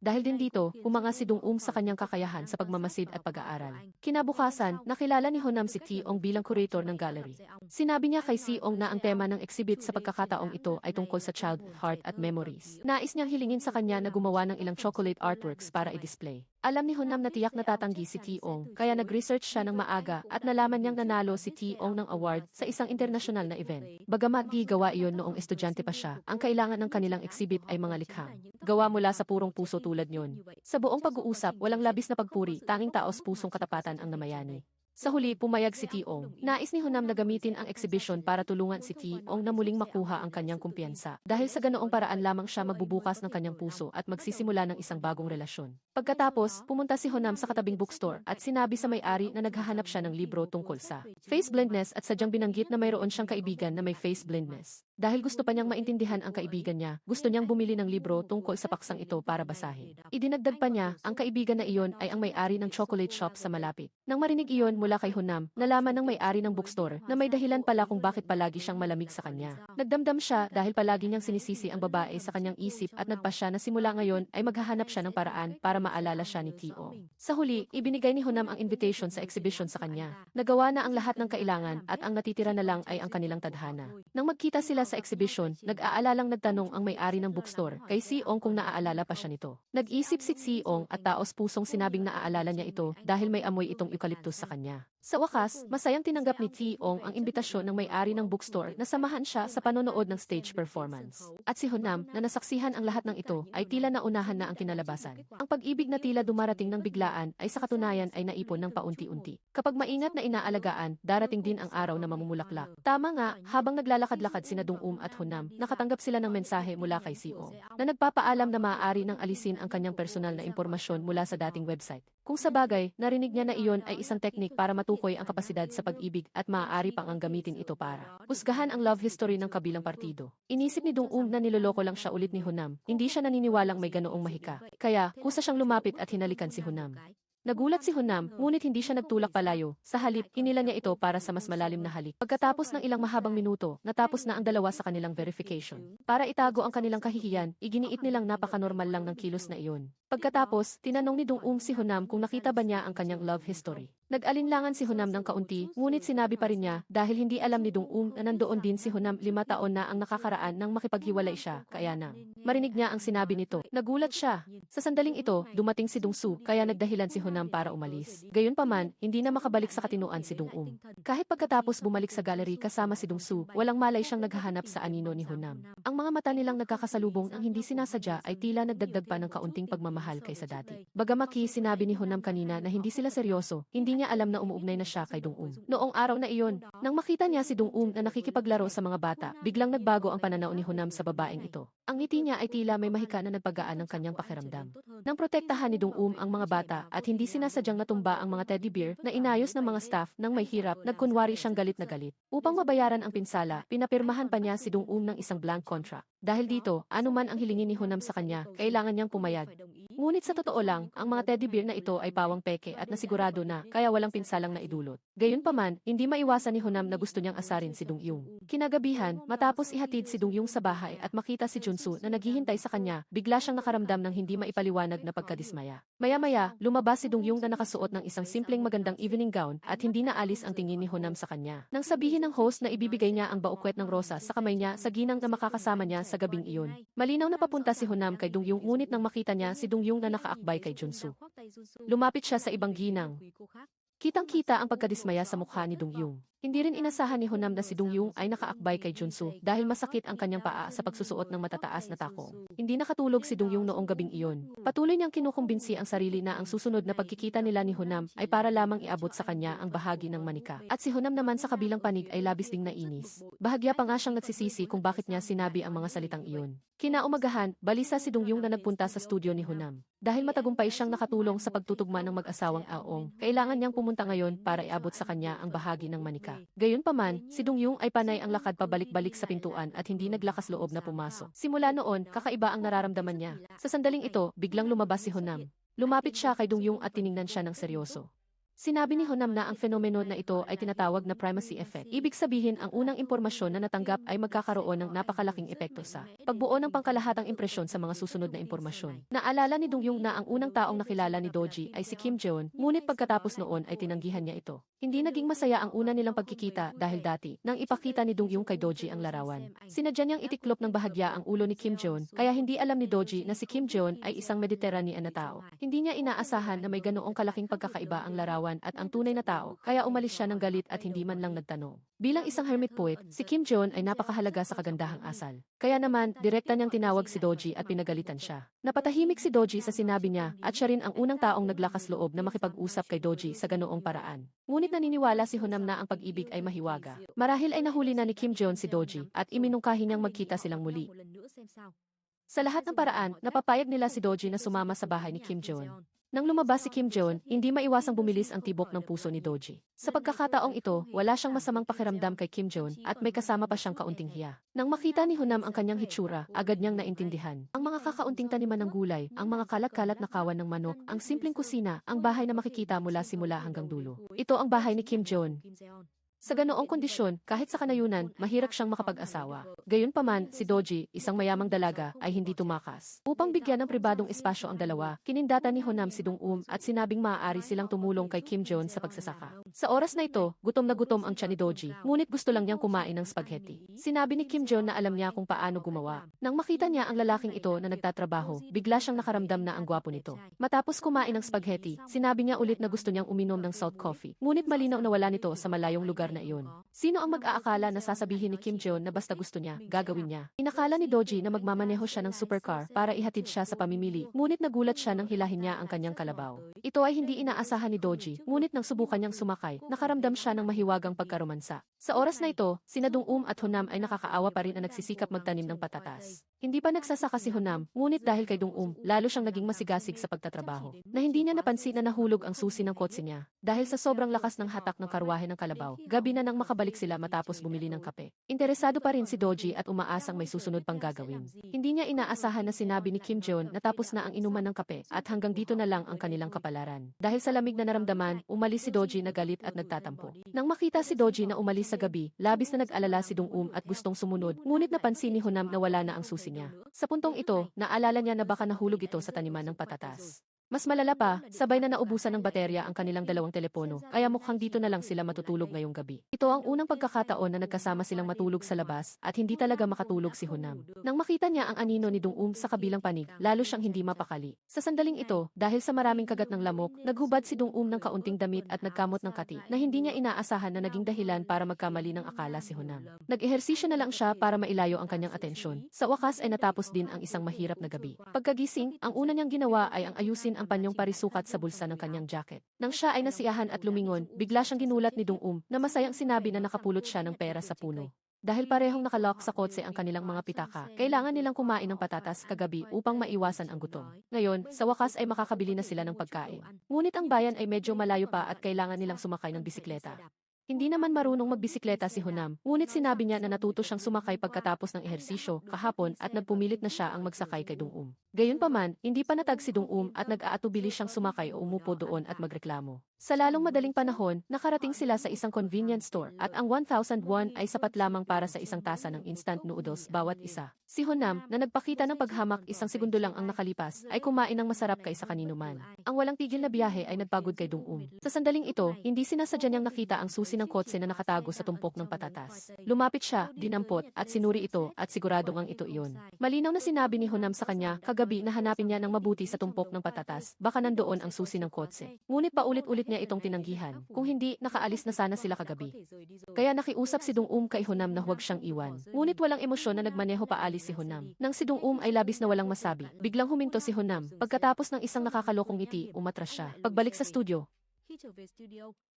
Dahil din dito, humanga si Dong-um sa kanyang kakayahan sa pagmamasid at pag-aaral. Kinabukasan, nakilala ni Honam si Ti-ong bilang curator ng gallery. Sinabi niya kay Si-ong na ang tema ng exhibit sa pagkakataong ito ay tungkol sa childhood heart at memories. Nais niyang hilingin sa kanya na gumawa ng ilang chocolate artworks para i-display. Alam ni Honam na tiyak na tatanggi si Ti-ong, kaya nag-research siya ng maaga at nalaman niyang nanalo si Ti-ong ng award sa isang international na event. Bagamat di gawa iyon noong estudyante pa siya, ang kailangan ng kanilang exhibit ay mga likhang gawa mula sa purong puso tulad niyon. Sa buong pag-uusap, walang labis na pagpuri, tanging taos pusong katapatan ang namayani. Sa huli, pumayag si Ti-ong. Nais ni Honam na gamitin ang exhibition para tulungan si Ti-ong na muling makuha ang kanyang kumpiyansa. Dahil sa ganoong paraan lamang siya magbubukas ng kanyang puso at magsisimula ng isang bagong relasyon. Pagkatapos, pumunta si Honam sa katabing bookstore at sinabi sa may-ari na naghahanap siya ng libro tungkol sa face blindness at sadyang binanggit na mayroon siyang kaibigan na may face blindness. Dahil gusto pa niyang maintindihan ang kaibigan niya, gusto niyang bumili ng libro tungkol sa paksang ito para basahin. Idinagdag pa niya, ang kaibigan na iyon ay ang may-ari ng chocolate shop sa malapit. Nang marinig iyon mula kay Honam, nalaman ng may-ari ng bookstore na may dahilan pala kung bakit palagi siyang malamig sa kanya. Nagdamdam siya dahil palagi niyang sinisisi ang babae sa kanyang isip at nagpa siya na simula ngayon ay maghahanap siya ng paraan para maalala siya ni Ti-ong. Sa huli, ibinigay ni Honam ang invitation sa exhibition sa kanya. Nagawa na ang lahat ng kailangan at ang natitira na lang ay ang kanilang tadhana. Nang magkita sila sa exhibition, nag-aalalang nagtanong ang may-ari ng bookstore kay Si-ong kung naaalala pa siya nito. Nag-isip si Si-ong at taos pusong sinabing naaalala niya ito dahil may amoy itong eucalyptus sa kanya. Sa wakas, masayang tinanggap ni Ti-ong ang imbitasyon ng may-ari ng bookstore na samahan siya sa panonood ng stage performance. At si Honam, na nasaksihan ang lahat ng ito, ay tila naunahan na ang kinalabasan. Ang pag-ibig na tila dumarating ng biglaan ay sa katunayan ay naipon ng paunti-unti. Kapag maingat na inaalagaan, darating din ang araw na mamumulaklak. Tama nga, habang naglalakad-lakad sina Dong-um at Honam, nakatanggap sila ng mensahe mula kay Si-ong na nagpapaalam na maaari nang alisin ang kanyang personal na impormasyon mula sa dating website. Kung sa bagay, narinig niya na iyon ay isang teknik para matukoy ang kapasidad sa pag-ibig at maaari pang ang gamitin ito para husgahan ang love history ng kabilang partido. Inisip ni Dong-um na niloloko lang siya ulit ni Honam. Hindi siya naniniwalang may ganoong mahika. Kaya, kusa siyang lumapit at hinalikan si Honam. Nagulat si Honam, ngunit hindi siya nagtulak palayo. Sa halip, hinila niya ito para sa mas malalim na halik. Pagkatapos ng ilang mahabang minuto, natapos na ang dalawa sa kanilang verification. Para itago ang kanilang kahihiyan, iginiit nilang napaka-normal lang ng kilos na iyon. Pagkatapos, tinanong ni Dong-um si Honam kung nakita ba niya ang kanyang love history. Nag-alinlangan si Honam ng kaunti, ngunit sinabi pa rin niya dahil hindi alam ni Dong-um na nandoon din si Honam 5 taon na ang nakakaraan nang makipaghiwalay siya, kaya nang marinig niya ang sinabi nito. Nagulat siya. Sa sandaling ito, dumating si Dong-su, kaya nagdahilan si Honam para umalis. Gayunpaman, hindi na makabalik sa katinuan si Dong-um. Kahit pagkatapos bumalik sa gallery kasama si Dong-su, walang malay siyang naghahanap sa anino ni Honam. Ang mga mata nilang nagkakasalubong ang hindi sinasadya ay tila nagdagdag pa ng kaunting pagmamahal kaysa dati. Bagamaki sinabi ni Honam kanina na hindi sila seryoso, hindi niya alam na umuugnay na siya kay Dong-um. Noong araw na iyon, nang makita niya si Dong-um na nakikipaglaro sa mga bata, biglang nagbago ang pananaw ni Honam sa babaeng ito. Ang ngiti niya ay tila may mahika na nagpagaan ng kanyang pakiramdam. Nang protektahan ni Dong-um ang mga bata at hindi sinasadyang natumba ang mga teddy bear na inayos ng mga staff nang may hirap, nagkunwari siyang galit na galit. Upang mabayaran ang pinsala, pinapirmahan pa niya si Dong-um ng isang blank contract. Dahil dito, anuman ang hilingin ni Honam sa kanya, kailangan niyang pumayag. Ngunit sa totoo lang, ang mga teddy bear na ito ay pawang peke at nasigurado na, kaya walang pinsalang naidulot. Gayunpaman, hindi maiwasan ni Honam na gusto niyang asarin si Dong-yung. Kinagabihan, matapos ihatid si Dong-yung sa bahay at makita si Junsu na naghihintay sa kanya, bigla siyang nakaramdam ng hindi maipaliwanag na pagkadismaya. Maya-maya, lumabas si Dong-yung na nakasuot ng isang simpleng magandang evening gown at hindi naalis ang tingin ni Honam sa kanya. Nang sabihin ng host na ibibigay niya ang baukwet ng rosas sa kamay niya sa ginang na makakasama niya sa gabing iyon. Malinaw na papunta si Honam kay Dong-yung ngunit nang makita niya si Dong-yung na nakaakbay kay Junsu. Lumapit siya sa ibang ginang. Kitang-kita ang pagkadismaya sa mukha ni Dongyung. Hindi rin inasahan ni Honam na si Dongyung ay nakaakbay kay Junsu dahil masakit ang kanyang paa sa pagsusuot ng matataas na takong. Hindi nakatulog si Dongyung noong gabing iyon. Patuloy niyang kinukumbinsi ang sarili na ang susunod na pagkikita nila ni Honam ay para lamang iabot sa kanya ang bahagi ng manika. At si Honam naman sa kabilang panig ay labis ding nainis. Bahagya pa nga siyang nagsisisi kung bakit niya sinabi ang mga salitang iyon. Kinaumagahan, balisa si Dongyung na nagpunta sa studio ni Honam. Dahil matagumpay siyang nakatulong sa pagtutugma ng mag-asawang Aong, kailangan niyang pumunta ngayon para iabot sa kanya ang bahagi ng manika. Gayunpaman, si Dongyung ay panay ang lakad pabalik-balik sa pintuan at hindi naglakas loob na pumasok. Simula noon, kakaiba ang nararamdaman niya. Sa sandaling ito, biglang lumabas si Honam. Lumapit siya kay Dongyung at tiningnan siya ng seryoso. Sinabi ni Honam na ang fenomeno na ito ay tinatawag na primacy effect. Ibig sabihin ang unang impormasyon na natanggap ay magkakaroon ng napakalaking epekto sa pagbuo ng pangkalahatang impresyon sa mga susunod na impormasyon. Naalala ni Dongyung na ang unang taong nakilala ni Doji ay si Kim Jeon, ngunit pagkatapos noon ay tinanggihan niya ito. Hindi naging masaya ang una nilang pagkikita dahil dati, nang ipakita ni Dongyung kay Doji ang larawan. Sinadya niyang itiklop ng bahagya ang ulo ni Kim Jeon, kaya hindi alam ni Doji na si Kim Jeon ay isang Mediterranean na tao. Hindi niya inaasahan na may ganoong kalaking pagkakaiba ang larawan at ang tunay na tao, kaya umalis siya ng galit at hindi man lang nagtanong. Bilang isang hermit poet, si Kim Jeon ay napakahalaga sa kagandahang asal. Kaya naman, direkta niyang tinawag si Doji at pinagalitan siya. Napatahimik si Doji sa sinabi niya at siya rin ang unang taong naglakas loob na makipag-usap kay Doji sa ganoong paraan. Ngunit naniniwala si Honam na ang pag-ibig ay mahiwaga. Marahil ay nahuli na ni Kim Jeon si Doji at iminungkahi niyang magkita silang muli. Sa lahat ng paraan, napapayag nila si Doji na sumama sa bahay ni Kim Jeon. Nang lumabas si Kim Jeon, hindi maiwasang bumilis ang tibok ng puso ni Doji. Sa pagkakataong ito, wala siyang masamang pakiramdam kay Kim Jeon at may kasama pa siyang kaunting hiya. Nang makita ni Honam ang kanyang hitsura, agad niyang naintindihan. Ang mga kakaunting taniman ng gulay, ang mga kalat-kalat na kawan ng manok, ang simpleng kusina, ang bahay na makikita mula simula hanggang dulo. Ito ang bahay ni Kim Jeon. Sa ganoong kondisyon, kahit sa kanayunan, mahirap siyang makapag-asawa. Gayunpaman, si Doji, isang mayamang dalaga, ay hindi tumakas. Upang bigyan ng pribadong espasyo ang dalawa, kinindata ni Honam si Dong-um at sinabing maaari silang tumulong kay Kim Jeon sa pagsasaka. Sa oras na ito, gutom na gutom ang tiyan ni Doji, ngunit gusto lang niyang kumain ng spaghetti. Sinabi ni Kim Jeon na alam niya kung paano gumawa. Nang makita niya ang lalaking ito na nagtatrabaho, bigla siyang nakaramdam na ang gwapo nito. Matapos kumain ng spaghetti, sinabi niya ulit na gusto niyang uminom ng salt coffee, ngunit malinaw na wala nito sa malayong lugar na iyon. Sino ang mag-aakala na sasabihin ni Kim Jeon na basta gusto niya, gagawin niya? Inakala ni Doji na magmamaneho siya ng supercar para ihatid siya sa pamimili, ngunit nagulat siya nang hilahin niya ang kanyang kalabaw. Ito ay hindi inaasahan ni Doji, ngunit nang subukan niyang sumakay, nakaramdam siya ng mahiwagang pagkaromansa. Sa oras na ito, sina Dong-um at Honam ay nakakaawa pa rin na nagsisikap magtanim ng patatas. Hindi pa nagsasaka si Honam, ngunit dahil kay Dong-um, lalo siyang naging masigasig sa pagtatrabaho. Na hindi niya napansin na nahulog ang susi ng kotse niya. Dahil sa sobrang lakas ng hatak ng karwahe ng kalabaw, gabi na nang makabalik sila matapos bumili ng kape. Interesado pa rin si Doji at umaasang may susunod pang gagawin. Hindi niya inaasahan na sinabi ni Kim Jeon na tapos na ang inuman ng kape at hanggang dito na lang ang kanilang kapalaran. Dahil sa lamig na naramdaman, umalis si Doji na galit at nagtatampo. Nang makita si Doji na umalis sa gabi, labis na nag-alala si Dong-um at gustong sumunod, ngunit napansin ni Honam na wala na ang susi niya. Sa puntong ito, naalala niya na baka nahulog ito sa taniman ng patatas. Mas malala pa, sabay na naubusan ng baterya ang kanilang dalawang telepono, kaya mukhang dito na lang sila matutulog ngayong gabi. Ito ang unang pagkakataon na nagkasama silang matulog sa labas at hindi talaga makatulog si Honam. Nang makita niya ang anino ni Dong-um sa kabilang panig, lalo siyang hindi mapakali. Sa sandaling ito, dahil sa maraming kagat ng lamok, naghubad si Dong-um ng kaunting damit at nagkamot ng kati na hindi niya inaasahan na naging dahilan para magkamali ng akala si Honam. Nag-ehersisyo na lang siya para mailayo ang kanyang atensyon. Sa wakas ay natapos din ang isang mahirap na gabi. Pagkagising, ang una niyang ginawa ay ang ayusin ang panyong parisukat sa bulsa ng kanyang jacket. Nang siya ay nasiyahan at lumingon, bigla siyang ginulat ni Dong-um na masayang sinabi na nakapulot siya ng pera sa puno. Dahil parehong nakalock sa kotse ang kanilang mga pitaka, kailangan nilang kumain ng patatas kagabi upang maiwasan ang gutom. Ngayon, sa wakas ay makakabili na sila ng pagkain. Ngunit ang bayan ay medyo malayo pa at kailangan nilang sumakay ng bisikleta. Hindi naman marunong magbisikleta si Honam, ngunit sinabi niya na natuto siyang sumakay pagkatapos ng ehersisyo kahapon at nagpumilit na siya ang magsakay kay Dong-um. Gayunpaman, hindi pa natag si Dong-um at nag-aatubili siyang sumakay o umupo doon at magreklamo. Sa lalong madaling panahon, nakarating sila sa isang convenience store at ang 1,000 won ay sapat lamang para sa isang tasa ng instant noodles bawat isa. Si Honam, na nagpakita ng paghamak isang segundo lang ang nakalipas, ay kumain ng masarap kaysa kanino man. Ang walang tigil na biyahe ay nagpagod kay Dong-um. Sa sandaling ito, hindi sinasadya niyang nakita ang susi susi ng kotse na nakatago sa tumpok ng patatas. Lumapit siya, dinampot, at sinuri ito, at siguradong ang ito iyon. Malinaw na sinabi ni Honam sa kanya, kagabi na hanapin niya ng mabuti sa tumpok ng patatas, baka nandoon ang susi ng kotse. Ngunit paulit-ulit niya itong tinanggihan. Kung hindi, nakaalis na sana sila kagabi. Kaya nakiusap si Dong kay Honam na huwag siyang iwan. Ngunit walang emosyon na nagmaneho paalis si Honam. Nang si Dong ay labis na walang masabi, biglang huminto si Honam. Pagkatapos ng isang nakakalokong ngiti, umatras siya. Pagbalik sa studio,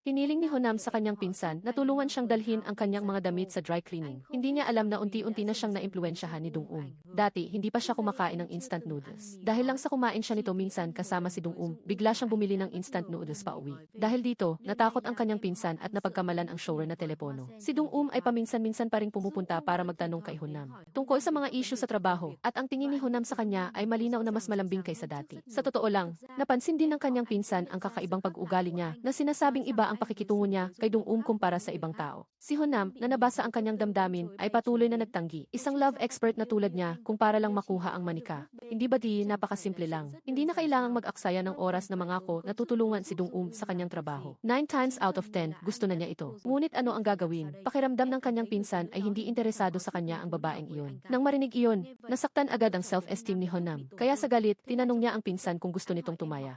hiniling ni Honam sa kanyang pinsan na tulungan siyang dalhin ang kanyang mga damit sa dry cleaning. Hindi niya alam na unti-unti na siyang naimpluwensyahan ni Dong. Dati, hindi pa siya kumakain ng instant noodles. Dahil lang sa kumain siya nito minsan kasama si Dong, bigla siyang bumili ng instant noodles pa uwi. Dahil dito, natakot ang kanyang pinsan at napagkamalan ang shower na telepono. Si Dong ay paminsan-minsan pa ring pumupunta para magtanong kay Honam tungkol sa mga issue sa trabaho, at ang tingin ni Honam sa kanya ay malinaw na mas malambing kaysa dati. Sa totoo lang, napansin din ng kanyang pinsan ang kakaibang pag-uugali niya na sinasabing iba ang pakikitungo niya kay Dong kumpara sa ibang tao. Si Honam, na nabasa ang kanyang damdamin, ay patuloy na nagtanggi. Isang love expert na tulad niya kung para lang makuha ang manika. Hindi ba di napakasimple lang? Hindi na kailangang mag-aksaya ng oras na mangako na tutulungan si Dong sa kanyang trabaho. 9 times out of 10, gusto na niya ito. Ngunit ano ang gagawin? Pakiramdam ng kanyang pinsan ay hindi interesado sa kanya ang babaeng iyon. Nang marinig iyon, nasaktan agad ang self-esteem ni Honam. Kaya sa galit, tinanong niya ang pinsan kung gusto nitong tumaya.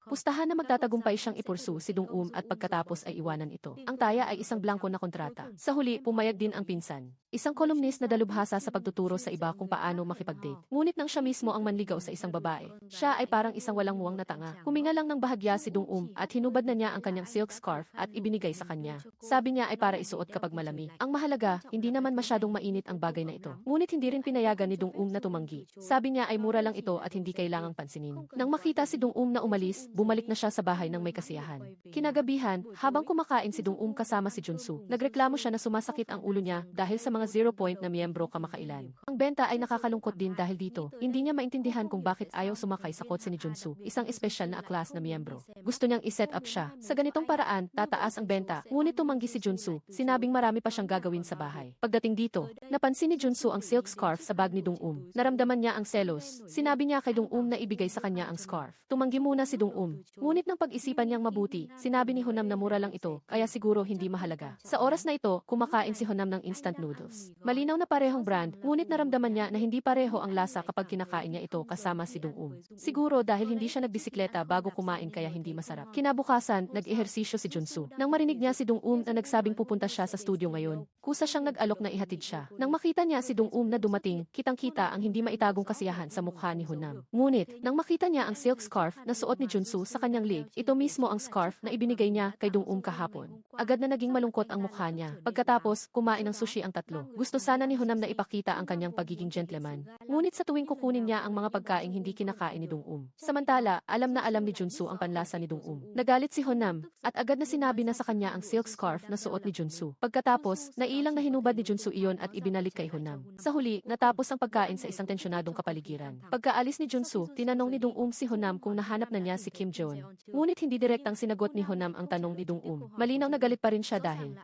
Pustahan na magtatagumpay siyang ipursu si Dong at pagkatapos ay iwanan ito. Ang taya ay isang blanko na kontrata. Sa huli, pumayag din ang pinsan. Isang kolumnist na dalubhasa sa pagtuturo sa iba kung paano makipag-date. Ngunit nang siya mismo ang manligaw sa isang babae, siya ay parang isang walang muwang na tanga. Huminga lang ng bahagya si Dong at hinubad na niya ang kanyang silk scarf at ibinigay sa kanya. Sabi niya ay para isuot kapag malamig. Ang mahalaga, hindi naman masyadong mainit ang bagay na ito. Ngunit hindi rin pinayagan ni Dong na tumanggi. Sabi niya ay mura lang ito at hindi kailangang pansinin. Nang makita si Dong na umalis, bumalik na siya sa bahay ng may kasiyahan. Kinagabihan, habang kumakain si Dong kasama si Junsu, nagreklamo siya na sumasakit ang ulo niya dahil sa mga 0 point na miyembro kamakailan. Ang benta ay nakakalungkot din dahil dito, hindi niya maintindihan kung bakit ayaw sumakay sa kotse ni Junsu, isang espesyal na aklas na miyembro. Gusto niyang iset up siya. Sa ganitong paraan, tataas ang benta, ngunit tumanggi si Junsu, sinabing marami pa siyang gagawin sa bahay. Pagdating dito, napansin ni Junsu ang silk scarf sa bag ni Dong. Naramdaman niya ang selos. Sinabi niya kay Dong na ibigay sa kanya ang scarf. Tumanggi muna si Dong. Ngunit nang pag-isipan niyang mabuti, sinabi ni Honam na mura lang ito, kaya siguro hindi mahalaga. Sa oras na ito, kumakain si Honam ng instant noodles. Malinaw na parehong brand, ngunit naramdaman niya na hindi pareho ang lasa kapag kinakain niya ito kasama si Dong. Siguro dahil hindi siya nagbisikleta bago kumain kaya hindi masarap. Kinabukasan, nag-ehersisyo si Junsu. Nang marinig niya si Dong na nagsabing pupunta siya sa studio ngayon, kusa siyang nag-alok na ihatid siya. Nang makita niya si Dong na dumating, kitang-kita ang hindi maitagong kasiyahan sa mukha ni Honam. Ngunit, nang makita niya ang silk scarf na suot ni Junsu sa kanyang leg, ito mismo ang scarf na ibinigay niya kay Dong kahapon. Agad na naging malungkot ang mukha niya. Pagkatapos, kumain ng sushi ang tatlo. Gusto sana ni Honam na ipakita ang kanyang pagiging gentleman. Ngunit sa tuwing kukunin niya ang mga pagkaing hindi kinakain ni Dong. Samantala, alam na alam ni Junsu ang panlasa ni Dong. Nagalit si Honam, at agad na sinabi na sa kanya ang silk scarf na suot ni Junsu. Pagkatapos, nailang na hinubad ni Junsu iyon at ibinalik kay Honam. Sa huli, natapos ang pagkain sa isang tensyonadong kapaligiran. Pagkaalis ni Junsu, tinanong ni Dong si Honam kung nahanap na niya si Kim Jon. Ngunit hindi direktang sinagot ni Honam ang tanong ni Dong. Malinaw na galit pa rin siya dahil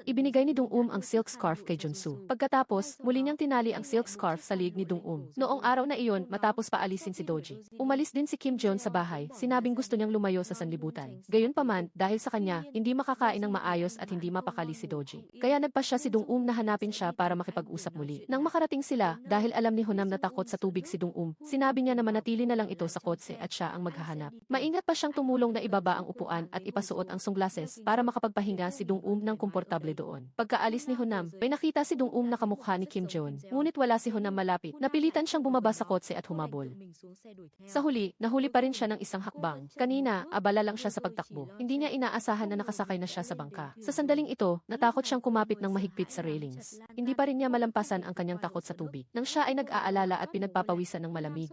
ibinigay ni Dong ang silk scarf kay Junsu. Pagkatapos, muli niyang tinali ang silk scarf sa liig ni Dong. Noong araw na iyon, matapos paalisin si Doji, umalis din si Kim Jon sa bahay, sinabing gusto niyang lumayo sa sanlibutan. Gayunpaman, dahil sa kanya, hindi makakain ng maayos at hindi mapakali si Doji. Kaya nagpa siya si Dong na hanapin siya para makipag-usap muli. Nang makarating sila, dahil alam ni Honam na takot sa tubig si Dong, sinabi niya na manatili na lang ito sa kotse at siya ang maghahanap. Maingat pa siyang tumulong na ibaba ang upuan at ipasuot ang sunglasses para makapagpahinga si Dong ng komportable doon. Pagkaalis ni Honam, may nakita si Dong na kamukha ni Kim Jon, ngunit wala si Honam malapit. Napilitan siyang bumaba sa kotse at humabol. Sa huli, nahuli pa rin siya ng isang hakbang. Kanina, abala lang siya sa pagtakbo. Hindi niya inaasahan na nakasakay na siya sa bangka. Sa sandaling ito, natakot siyang kumapit ng mahigpit sa railings. Hindi pa rin niya malampasan ang kanyang takot sa tubig. Nang siya ay nag-aalala at pinagpapawisan ng malamig.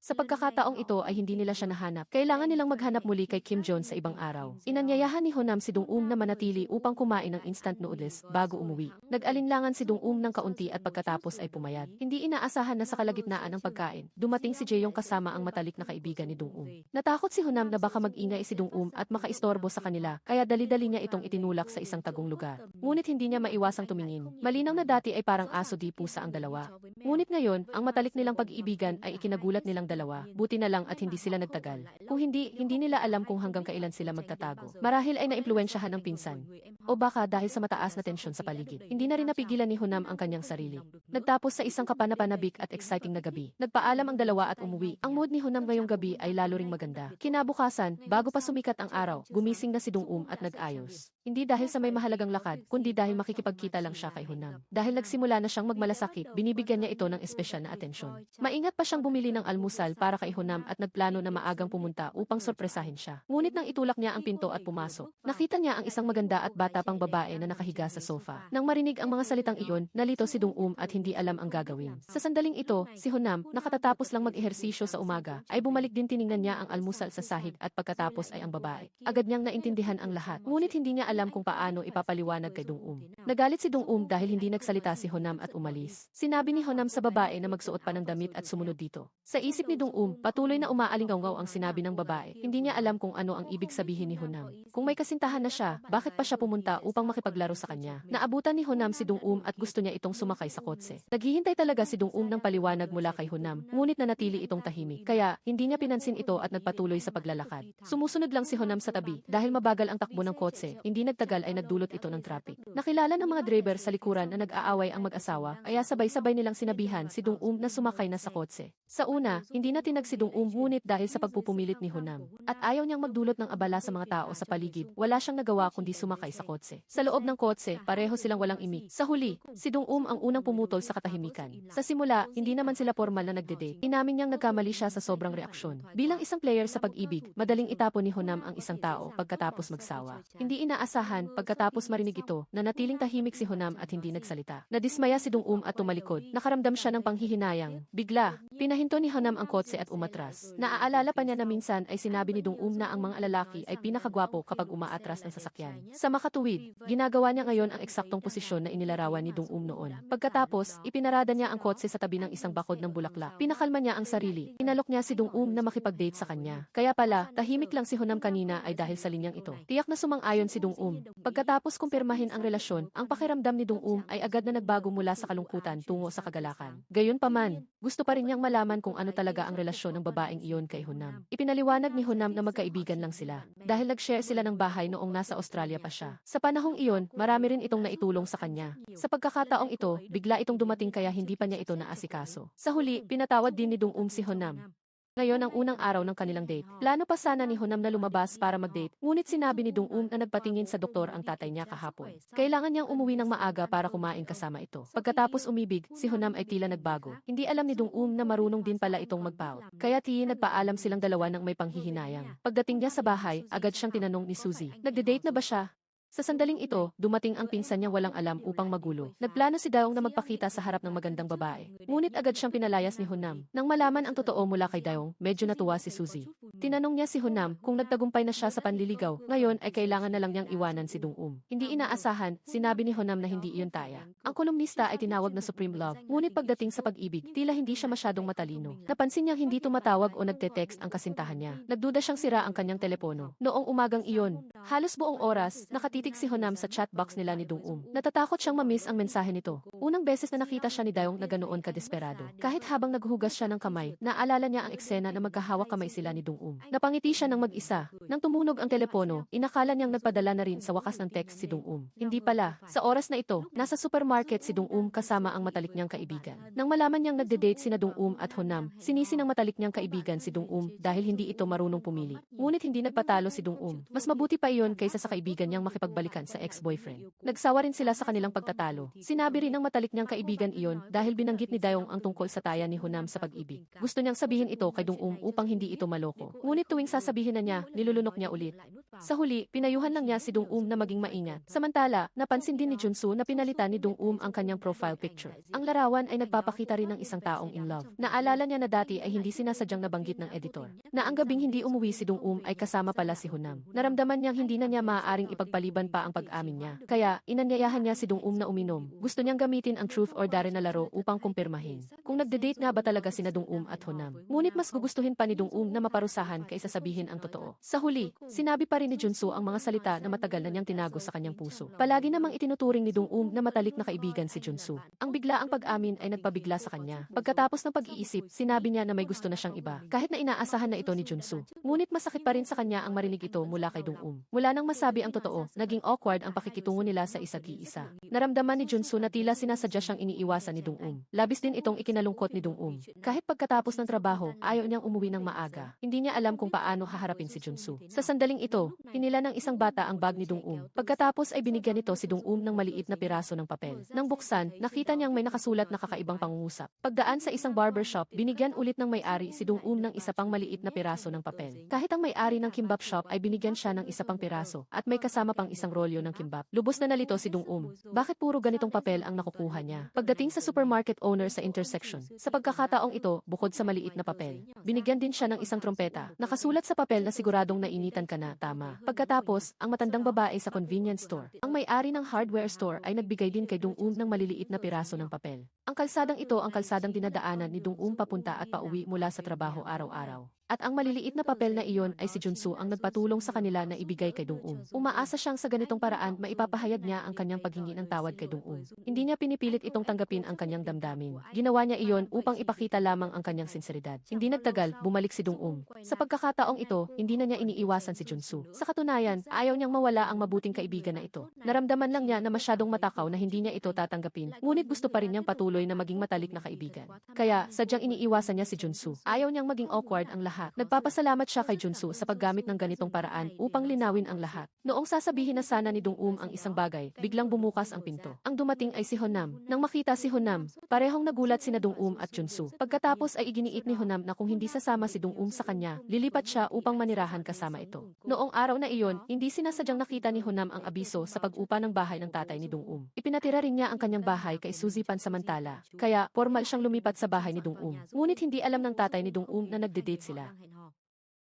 Sa pagkakataong ito ay hindi nila siya nahanap. Kailangan nilang maghanap muli kay Kim Jon sa ibang araw. Inanyayahan ni Honam si Dong na manatili upang kumain ng instant noodles bago umuwi. Nag-alinlangan si Dong ng kaunti at pagkatapos ay pumayat. Hindi inaasahan na sa kalagitnaan ng pagkain, dumating si Jaeyong kasama ang matalik na kaibigan ni Dong. Natakot si Honam na baka mag-ingay si Dong at makaistorbo sa kanila, kaya dali-dali niya itong itinulak sa isang tagong lugar. Ngunit hindi niya maiwasang tumingin. Malinaw na dati ay parang aso di pusa ang dalawa. Ngunit ngayon, ang matalik nilang pag-iibigan ay ikinagulat nilang dalawa, buti na lang at hindi sila nagtagal. Kung hindi nila alam kung hanggang kailan sila magtatago. Marahil ay naimpluwensyahan ng pinsan. O baka dahil sa mataas na tensyon sa paligid. Hindi na rin napigilan ni Honam ang kanyang sarili. Nagtapos sa isang kapanapanabik at exciting na gabi. Nagpaalam ang dalawa at umuwi. Ang mood ni Honam ngayong gabi ay lalo ring maganda. Kinabukasan, bago pa sumikat ang araw, gumising na si Dong at nag-ayos. Hindi dahil sa may mahalagang lakad, kundi dahil makikipagkita lang siya kay Honam. Dahil nagsimula na siyang magmalasakit, binibigyan niya ito ng espesyal na atensyon. Maingat pa siyang bumili ng almusal para kay Honam at nagplano na maagang pumunta upang sorpresahin siya. Ngunit nang itulak niya ang pinto at pumasok, nakita niya ang isang maganda at bata pang babae na nakahiga sa sofa. Nang marinig ang mga salitang iyon, nalito si Dong at hindi alam ang gagawin. Sa sandaling ito, si Honam, nakatatapos lang mag-ehersisyo sa umaga, ay bumalik din tiningnan niya ang almusal sa sahig at pagkatapos ay ang babae. Agad niyang naintindihan ang lahat. Ngunit hindi niya alam kung paano ipapaliwanag kay Dong. Nagalit si Dong dahil hindi nagsalita si Honam at umalis. Sinabi ni Honam sa babae na magsuot pa ng damit at sumunod dito. Sa isip ni Dong, patuloy na umaalingaw ang sinabi ng babae. Hindi niya alam kung ano ang ibig sabihin ni Honam. Kung may kasintahan na siya, bakit pa siya pumunta upang makipaglaro sa kanya? Naabutan ni Honam si Dong at gusto niya itong sumakay sa kotse. Naghihintay talaga si Dong ng paliwanag mula kay Honam, ngunit nanatili itong tahimik. Kaya, hindi niya pinansin ito at nagpatuloy sa paglalakad. Sumusunod lang si Honam sa tabi dahil mabagal ang takbo ng kotse. Hindi nagtagal ay nagdulot ito ng traffic. Nakilala ng mga driver sa likuran na nag-aaway ang mag-asawa, kaya sabay-sabay nilang sinabihan si Dong na sumakay na sa kotse. Sa una, hindi na tinag si Dong ngunit dahil sa pagpupumilit ni Honam. At ayaw niyang magdulot ng abala sa mga tao sa paligid, wala siyang nagawa kundi sumakay sa kotse. Sa loob ng kotse, pareho silang walang imik. Sa huli, si Dong ang unang pumutol sa katahimikan. Sa simula, hindi naman sila formal na nagde-date. Inamin niyang nagkamali siya sa sobrang reaksyon. Bilang isang player sa pag-ibig, madaling itapon ni Honam ang isang tao pagkatapos magsawa. Hindi inaasahan, pagkatapos marinig ito, nanatiling tahimik si Honam at hindi nagsalita. Nadismaya si Dong at tumalikod. Nakaramdam siya ng panghihinayang. Bigla, pinahinto ni Honam ang kotse at umatras. Naaalala pa niya na minsan ay sinabi ni Dong na ang mga lalaki ay pinakagwapo kapag umaatras ng sasakyan. Sa makatuwid, ginagawa niya ngayon ang eksaktong posisyon na inilarawan ni Dong noon. Pagkatapos, ipinarada niya ang kotse sa tabi ng isang bakod ng bulaklak. Pinakalma niya ang sarili. Inalok niya si Dong na makipag-date sa kanya. Kaya pala, tahimik lang si Honam kanina ay dahil sa linyang ito. Tiyak na sumang-ayon si Dong. Pagkatapos kumpirmahin ang relasyon, ang pakiramdam ni Dong ay agad na nagbago mula sa kalungkutan tungo sa kagalakan. Gayunpaman, gusto pa rin niyang malaman kung ano talaga ang relasyon ng babaeng iyon kay Honam. Ipinaliwanag ni Honam na magkaibigan lang sila dahil nag-share sila ng bahay noong nasa Australia pa siya. Sa panahong iyon, marami rin itong naitulong sa kanya. Sa pagkakataong ito, bigla itong dumating kaya hindi pa niya ito naasikaso. Sa huli, pinatawad din ni Dong si Honam. Ngayon ang unang araw ng kanilang date. Plano pa sana ni Honam na lumabas para mag-date, ngunit sinabi ni Dong na nagpatingin sa doktor ang tatay niya kahapon. Kailangan niyang umuwi ng maaga para kumain kasama ito. Pagkatapos umibig, si Honam ay tila nagbago. Hindi alam ni Dong na marunong din pala itong mag-pout. Kaya nagpaalam silang dalawa ng may panghihinayang. Pagdating niya sa bahay, agad siyang tinanong ni Suzy. Nagde-date na ba siya? Sa sandaling ito, dumating ang pinsan niya walang alam upang magulo. Nagplano si Daong na magpakita sa harap ng magandang babae. Ngunit agad siyang pinalayas ni Honam. Nang malaman ang totoo mula kay Daong, medyo natuwa si Suzy. Tinanong niya si Honam kung nagtagumpay na siya sa panliligaw, ngayon ay kailangan na lang niyang iwanan si Dong. Hindi inaasahan, sinabi ni Honam na hindi iyon taya. Ang kolumnista ay tinawag na Supreme Love, ngunit pagdating sa pag-ibig, tila hindi siya masyadong matalino. Napansin niyang hindi tumatawag o nagte-text ang kasintahan niya. Nagduda siyang sira ang kanyang telepono. Noong umagang iyon, halos buong oras, nakatitig si Honam sa chatbox nila ni Dong. Natatakot siyang ma-miss ang mensahe nito. Unang beses na nakita siya ni Daong na ganoon kadesperado. Kahit habang naghuhugas siya ng kamay, naalala niya ang eksena na magkahawak kamay sila ni Dong. Napangiti siya ng mag-isa. Nang tumunog ang telepono, inakala niyang nagpadala na rin sa wakas ng text si Dong. Hindi pala. Sa oras na ito, nasa supermarket si Dong kasama ang matalik niyang kaibigan. Nang malaman niyang nagde-date sina Dong at Honam, sinisi ng matalik niyang kaibigan si Dong dahil hindi ito marunong pumili. Ngunit hindi nagpatalo si Dong. Mas mabuti pa iyon kaysa sa kaibigan niyang makipagbalikan sa ex-boyfriend. Nagsawa rin sila sa kanilang pagtatalo. Sinabi rin ng matalik niyang kaibigan iyon dahil binanggit ni Daong ang tungkol sa taya ni Honam sa pag-ibig. Gusto niyang sabihin ito kay Dong upang hindi ito maloko. Ngunit tuwing sasabihin na niya, nilulunok niya ulit. Sa huli, pinayuhan lang niya si Dong na maging maingat. Samantala, napansin din ni Junsu na pinalitan ni Dong ang kanyang profile picture. Ang larawan ay nagpapakita rin ng isang taong in love. Naalala niya na dati ay hindi sinasadyang nabanggit ng editor. Na ang gabing hindi umuwi si Dong ay kasama pala si Honam. Naramdaman niyang hindi na niya maaaring ipagpaliban lumiban pa ang pag-amin niya. Kaya, inanyayahan niya si Dong-um na uminom. Gusto niyang gamitin ang truth or dare na laro upang kumpirmahin kung nagde-date nga ba talaga sina Dong-um at Honam. Ngunit mas gugustuhin pa ni Dong-um na maparusahan kaysa sabihin ang totoo. Sa huli, sinabi pa rin ni Junsu ang mga salita na matagal na niyang tinago sa kanyang puso. Palagi namang itinuturing ni Dong-um na matalik na kaibigan si Junsu. Ang biglaang pag-amin ay nagpabigla sa kanya. Pagkatapos ng pag-iisip, sinabi niya na may gusto na siyang iba, kahit na inaasahan na ito ni Junsu. Ngunit masakit pa rin sa kanya ang marinig ito mula kay Dong-um. Mula nang masabi ang totoo, naging awkward ang pakikitungo nila sa isa't iisa. Naramdaman ni Junsu na tila sinasadya siyang iniiwasan ni Dong-um. Labis din itong ikinalungkot ni Dong-um. Kahit pagkatapos ng trabaho, ayaw niyang umuwi ng maaga. Hindi niya alam kung paano haharapin si Junsu. Sa sandaling ito, hinila ng isang bata ang bag ni Dong-um. Pagkatapos ay binigyan nito si Dong-um ng maliit na piraso ng papel. Nang buksan, nakita niyang may nakasulat na kakaibang pangungusap. Pagdaan sa isang barbershop, binigyan ulit ng may-ari si Dong-um ng isa pang maliit na piraso ng papel. Kahit ang may-ari ng kimbap shop ay binigyan siya ng isa pang piraso at may kasama pang isang rolyo ng kimbap. Lubos na nalito si Dong-um. Bakit puro ganitong papel ang nakukuha niya? Pagdating sa supermarket owner sa intersection, sa pagkakataong ito, bukod sa maliit na papel, binigyan din siya ng isang trompeta. Nakasulat sa papel na siguradong nainitan ka na, tama. Pagkatapos, ang matandang babae sa convenience store, ang may-ari ng hardware store ay nagbigay din kay Dong-um ng maliliit na piraso ng papel. Ang kalsadang ito ang kalsadang dinadaanan ni Dong-um papunta at pauwi mula sa trabaho araw-araw. At ang maliliit na papel na iyon ay si Junsu ang nagpatulong sa kanila na ibigay kay Dong-um. Umaasa siyang sa ganitong paraan maipapahayag niya ang kanyang paghingi ng tawad kay Dong-um. Hindi niya pinipilit itong tanggapin ang kanyang damdamin. Ginawa niya iyon upang ipakita lamang ang kanyang sinseridad. Hindi nagtagal, bumalik si Dong-um. Sa pagkakataong ito, hindi na niya iniiwasan si Junsu. Sa katunayan, ayaw niyang mawala ang mabuting kaibigan na ito. Naramdaman lang niya na masyadong matakaw na hindi niya ito tatanggapin, ngunit gusto pa rin niyang patuloy na maging matalik na kaibigan. Kaya, sadyang iniiwasan niya si Junsu. Ayaw niyang maging awkward ang lahat. Nagpapasalamat siya kay Junsu sa paggamit ng ganitong paraan upang linawin ang lahat. Noong sasabihin na sana ni Dong-um ang isang bagay, biglang bumukas ang pinto. Ang dumating ay si Honam. Nang makita si Honam, parehong nagulat sina Dong-um at Junsu. Pagkatapos ay iginiit ni Honam na kung hindi sasama si Dong-um sa kanya, lilipat siya upang manirahan kasama ito. Noong araw na iyon, hindi sinasadyang nakita ni Honam ang abiso sa pag-upa ng bahay ng tatay ni Dong-um. Ipinatira rin niya ang kanyang bahay kay Suzy pansamantala. Kaya, formal siyang lumipat sa bahay ni Dong-um. Ngunit hindi alam ng tatay ni Dong-um na nagde-date sila.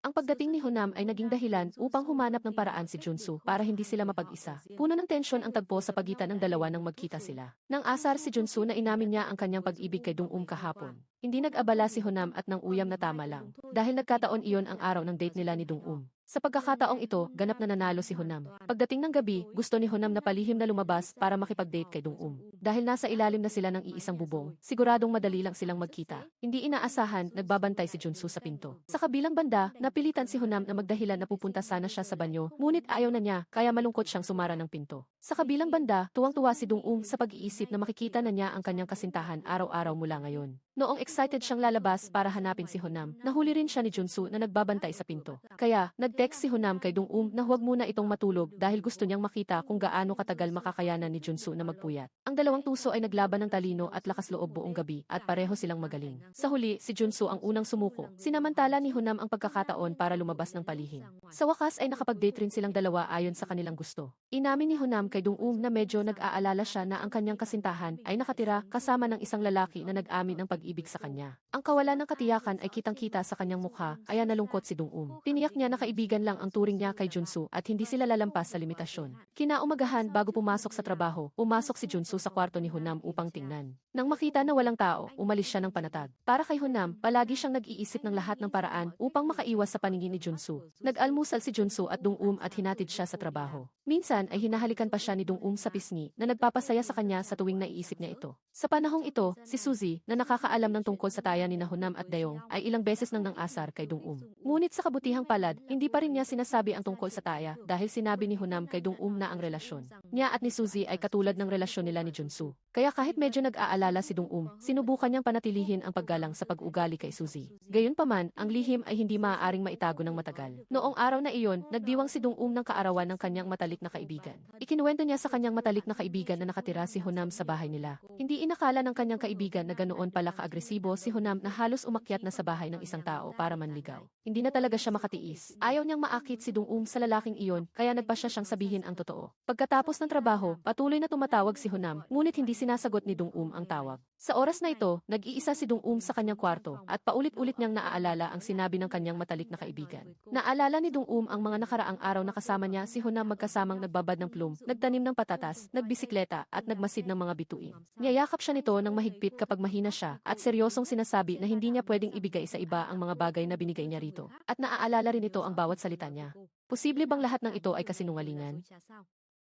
Ang pagdating ni Honam ay naging dahilan upang humanap ng paraan si Junsu para hindi sila mapag-isa. Puno ng tensyon ang tagpo sa pagitan ng dalawa nang magkita sila. Nang asar si Junsu na inamin niya ang kanyang pag-ibig kay Dong-um kahapon. Hindi nag-abala si Honam at nang uyam na tama lang. Dahil nagkataon iyon ang araw ng date nila ni Dong-um. Sa pagkakataong ito, ganap na nanalo si Honam. Pagdating ng gabi, gusto ni Honam na palihim na lumabas para makipag-date kay Dong-um. Dahil nasa ilalim na sila ng iisang bubong, siguradong madali lang silang magkita. Hindi inaasahan, nagbabantay si Junsu sa pinto. Sa kabilang banda, napilitan si Honam na magdahilan na pupunta sana siya sa banyo, ngunit ayaw na niya, kaya malungkot siyang sumara ng pinto. Sa kabilang banda, tuwang-tuwa si Dong-um sa pag-iisip na makikita na niya ang kanyang kasintahan araw-araw mula ngayon. Noong excited siyang lalabas para hanapin si Honam, nahuli rin siya ni Junsu na nagbabantay sa pinto. Kaya, nag-text si Honam kay Dong-um na huwag muna itong matulog dahil gusto niyang makita kung gaano katagal makakayanan ni Junsu na magpuyat. Ang dalawang tuso ay naglaban ng talino at lakas loob buong gabi at pareho silang magaling. Sa huli, si Junsu ang unang sumuko. Sinamantala ni Honam ang pagkakataon para lumabas ng palihim. Sa wakas ay nakapag-date rin silang dalawa ayon sa kanilang gusto. Inamin ni Honam kay Dong-um na medyo nag-aalala siya na ang kanyang kasintahan ay nakatira kasama ng isang lalaki na nag-amin ng pag-ibig sa kanya. Ang kawalan ng katiyakan ay kitang-kita sa kanyang mukha, kaya nalungkot si Dong-um. Tiniyak niya na kaibigan lang ang turing niya kay Junsu at hindi sila lalampas sa limitasyon. Kinaumagahan bago pumasok sa trabaho, pumasok si Junsu sa kwarto ni Honam upang tingnan. Nang makita na walang tao, umalis siya ng panatag. Para kay Honam, palagi siyang nag-iisip ng lahat ng paraan upang makaiwas sa paningin ni Junsu. Nag-almusal si Junsu at Dong-um at hinatid siya sa trabaho. Minsan ay hinahalikan pa siya ni Dong-um sa pisngi na nagpapasaya sa kanya sa tuwing naiisip niya ito. Sa panahong ito, si Suzy, na nakakaalam ng tungkol sa taya ni Honam at Dayong, ay ilang beses nang nang-asar kay Dong-um. Ngunit sa kabutihang palad, hindi pa rin niya sinasabi ang tungkol sa taya dahil sinabi ni Honam kay Dong-um na ang relasyon niya at ni Suzy ay katulad ng relasyon nila ni Junsu. Kaya kahit medyo nag-aalala si Dong-um, sinubukan niyang panatilihin ang paggalang sa pag-ugali kay Suzy. Gayunpaman, ang lihim ay hindi maaaring maitago ng matagal. Noong araw na iyon, nagdiwang si Dong-um ng kaarawan ng kanyang matalik na kaibigan. Ikinuwento niya sa kanyang matalik na kaibigan na nakatira si Honam sa bahay nila. Hindi inakala ng kanyang kaibigan na ganoon pala ka-agresibo si Honam na halos umakyat na sa bahay ng isang tao para manligaw. Hindi na talaga siya makatiis. Ayaw niyang maakit si Dong-um sa lalaking iyon, kaya nagpasya siyang sabihin ang totoo. Pagkatapos ng trabaho, patuloy na tumatawag si Honam, ngunit hindi sinasagot ni Dong-um ang tawag. Sa oras na ito, nag-iisa si Dong sa kanyang kwarto at paulit-ulit niyang naaalala ang sinabi ng kanyang matalik na kaibigan. Naalala ni Dong ang mga nakaraang araw na kasama niya si Honam magkasamang nagbabad ng plum, nagtanim ng patatas, nagbisikleta at nagmasid ng mga bituin. Niyayakap siya nito ng mahigpit kapag mahina siya at seryosong sinasabi na hindi niya pwedeng ibigay sa iba ang mga bagay na binigay niya rito. At naaalala rin ito ang bawat salita niya. Posible bang lahat ng ito ay kasinungalingan?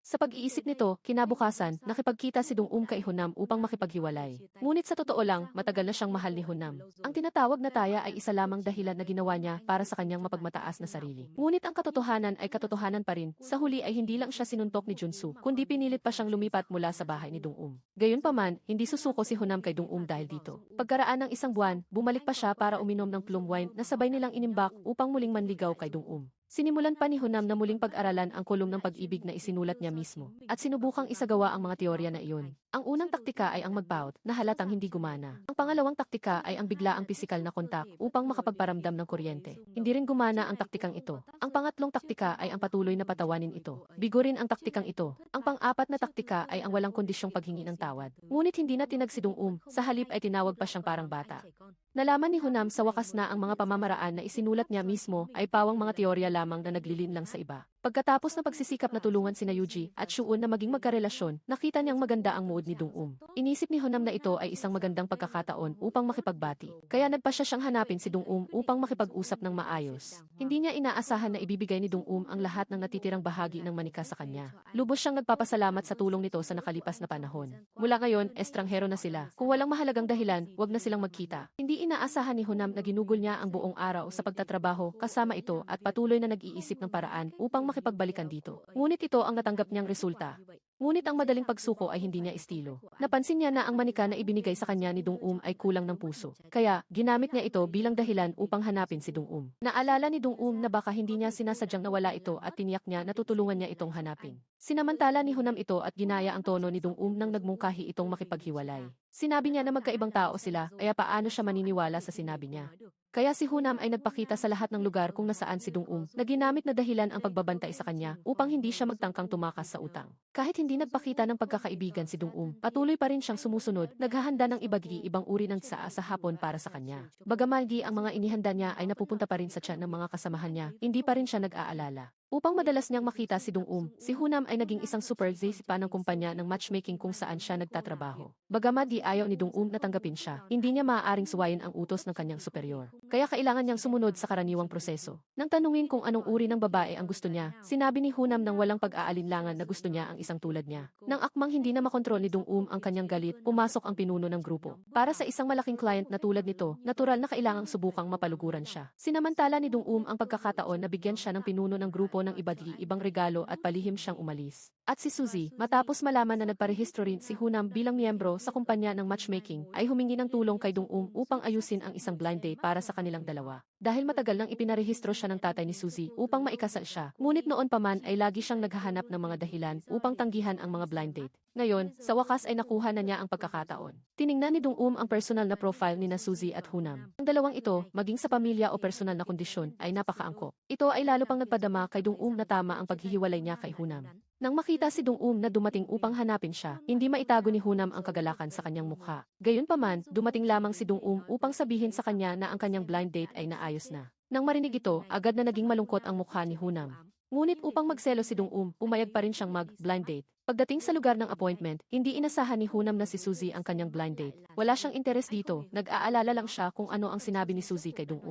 Sa pag-iisip nito, kinabukasan, nakipagkita si Dong kay Honam upang makipaghiwalay. Ngunit sa totoo lang, matagal na siyang mahal ni Honam. Ang tinatawag na taya ay isa lamang dahilan na ginawa niya para sa kanyang mapagmataas na sarili. Ngunit ang katotohanan ay katotohanan pa rin. Sa huli ay hindi lang siya sinuntok ni Junsu, kundi pinilit pa siyang lumipat mula sa bahay ni Dong Gayunpaman, hindi susuko si Honam kay Dong dahil dito. Pagkaraan ng isang buwan, bumalik pa siya para uminom ng plum wine na sabay nilang inimbak upang muling manligaw kay Dong Sinimulan pa ni Honam na muling pag-aralan ang kulong ng pag-ibig na isinulat niya mismo, at sinubukang isagawa ang mga teorya na iyon. Ang unang taktika ay ang mag-pout, na halatang hindi gumana. Ang pangalawang taktika ay ang biglaang pisikal na kontak upang makapagparamdam ng kuryente. Hindi rin gumana ang taktikang ito. Ang pangatlong taktika ay ang patuloy na patawanin ito. Bigurin ang taktikang ito. Ang pang-apat na taktika ay ang walang kondisyong paghingi ng tawad. Ngunit hindi na tinag si Dong sa halip ay tinawag pa siyang parang bata. Nalaman ni Honam sa wakas na ang mga pamamaraan na isinulat niya mismo ay pawang mga teorya lamang na naglilin lang sa iba. Pagkatapos ng pagsisikap na tulungan sina Yuji at Shuun na maging magkarelasyon, nakita niyang maganda ang mood ni Dong Inisip ni Honam na ito ay isang magandang pagkakataon upang makipagbati. Kaya nagpasya siyang hanapin si Dong upang makipag-usap ng maayos. Hindi niya inaasahan na ibibigay ni Dong ang lahat ng natitirang bahagi ng manika sa kanya. Lubos siyang nagpapasalamat sa tulong nito sa nakalipas na panahon. Mula ngayon, estranghero na sila. Kung walang mahalagang dahilan, wag na silang magkita. Hindi inaasahan ni Honam na ginugol niya ang buong araw sa pagtatrabaho kasama ito at patuloy na nag-iisip ng paraan upang makipagbalikan dito. Ngunit ito ang natanggap niyang resulta. Ngunit ang madaling pagsuko ay hindi niya estilo. Napansin niya na ang manika na ibinigay sa kanya ni Dong ay kulang ng puso. Kaya, ginamit niya ito bilang dahilan upang hanapin si Dong Naalala ni Dong na baka hindi niya sinasadyang nawala ito at tiniyak niya na tutulungan niya itong hanapin. Sinamantala ni Honam ito at ginaya ang tono ni Dong nang nagmungkahi itong makipaghiwalay. Sinabi niya na magkaibang tao sila, kaya paano siya maniniwala sa sinabi niya. Kaya si Honam ay nagpakita sa lahat ng lugar kung nasaan si Dong na ginamit na dahilan ang pagbabantay sa kanya upang hindi siya magtangkang tumakas sa utang. Kahit hindi nagpakita ng pagkakaibigan si Dong patuloy pa rin siyang sumusunod, naghahanda ng ibang uri ng tsaa sa hapon para sa kanya. Bagamalgi ang mga inihanda niya ay napupunta pa rin sa tiyan ng mga kasamahan niya, hindi pa rin siya nag-aalala. Upang madalas niyang makita si Dong si Honam ay naging isang super pa ng kumpanya ng matchmaking kung saan siya nagtatrabaho. Bagamat di ayaw ni Dong na tanggapin siya, hindi niya maaaring suwayin ang utos ng kanyang superior. Kaya kailangan niyang sumunod sa karaniwang proseso. Nang tanungin kung anong uri ng babae ang gusto niya, sinabi ni Honam nang walang pag-aalinlangan na gusto niya ang isang tulad niya. Nang akmang hindi na makontrol ni Dong ang kanyang galit, pumasok ang pinuno ng grupo. Para sa isang malaking client na tulad nito, natural na kailangang subukang mapaluguran siya. Sinamantala ni Dong ang pagkakataon na bigyan siya ng pinuno ng grupo ng ibang regalo at palihim siyang umalis. At si Suzy, matapos malaman na nagparehistro rin si Honam bilang miyembro sa kumpanya ng matchmaking, ay humingi ng tulong kay Dong upang ayusin ang isang blind date para sa kanilang dalawa. Dahil matagal nang ipinarehistro siya ng tatay ni Suzy upang maikasal siya, ngunit noon pa man ay lagi siyang naghahanap ng mga dahilan upang tanggihan ang mga blind date. Ngayon, sa wakas ay nakuha na niya ang pagkakataon. Tiningnan ni Dong ang personal na profile ni na Suzy at Honam. Ang dalawang ito, maging sa pamilya o personal na kondisyon, ay napakaangkop. Ito ay lalo pang nagpadama kay Dong na tama ang paghihiwalay niya kay Honam. Nang makita si Dong na dumating upang hanapin siya, hindi maitago ni Honam ang kagalakan sa kanyang mukha. Gayunpaman, dumating lamang si Dong upang sabihin sa kanya na ang kanyang blind date ay naayos na. Nang marinig ito, agad na naging malungkot ang mukha ni Honam. Ngunit upang magselo si Dong pumayag pa rin siyang mag-blind date. Pagdating sa lugar ng appointment, hindi inasahan ni Honam na si Suzy ang kanyang blind date. Wala siyang interes dito, nag-aalala lang siya kung ano ang sinabi ni Suzy kay Dong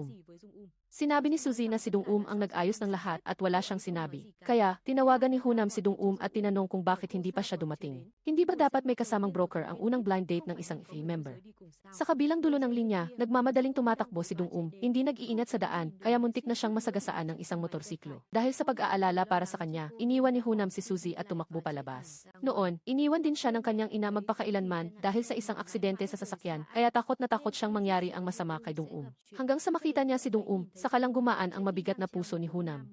Sinabi ni Suzy na si Dong ang nag-ayos ng lahat at wala siyang sinabi. Kaya, tinawagan ni Honam si Dong at tinanong kung bakit hindi pa siya dumating. Hindi ba dapat may kasamang broker ang unang blind date ng isang member? Sa kabilang dulo ng linya, nagmamadaling tumatakbo si Dong hindi nag-iingat sa daan, kaya muntik na siyang masagasaan ng isang motorsiklo. Dahil sa pag-aalala para sa kanya, iniwan ni Honam si Suzy at tumakbo palabas. Noon, iniwan din siya ng kanyang ina magpakailanman dahil sa isang aksidente sa sasakyan, kaya takot na takot siyang mangyari ang masama kay Dong Hanggang sa makita niya si Dong saka lang gumaan ang mabigat na puso ni Honam.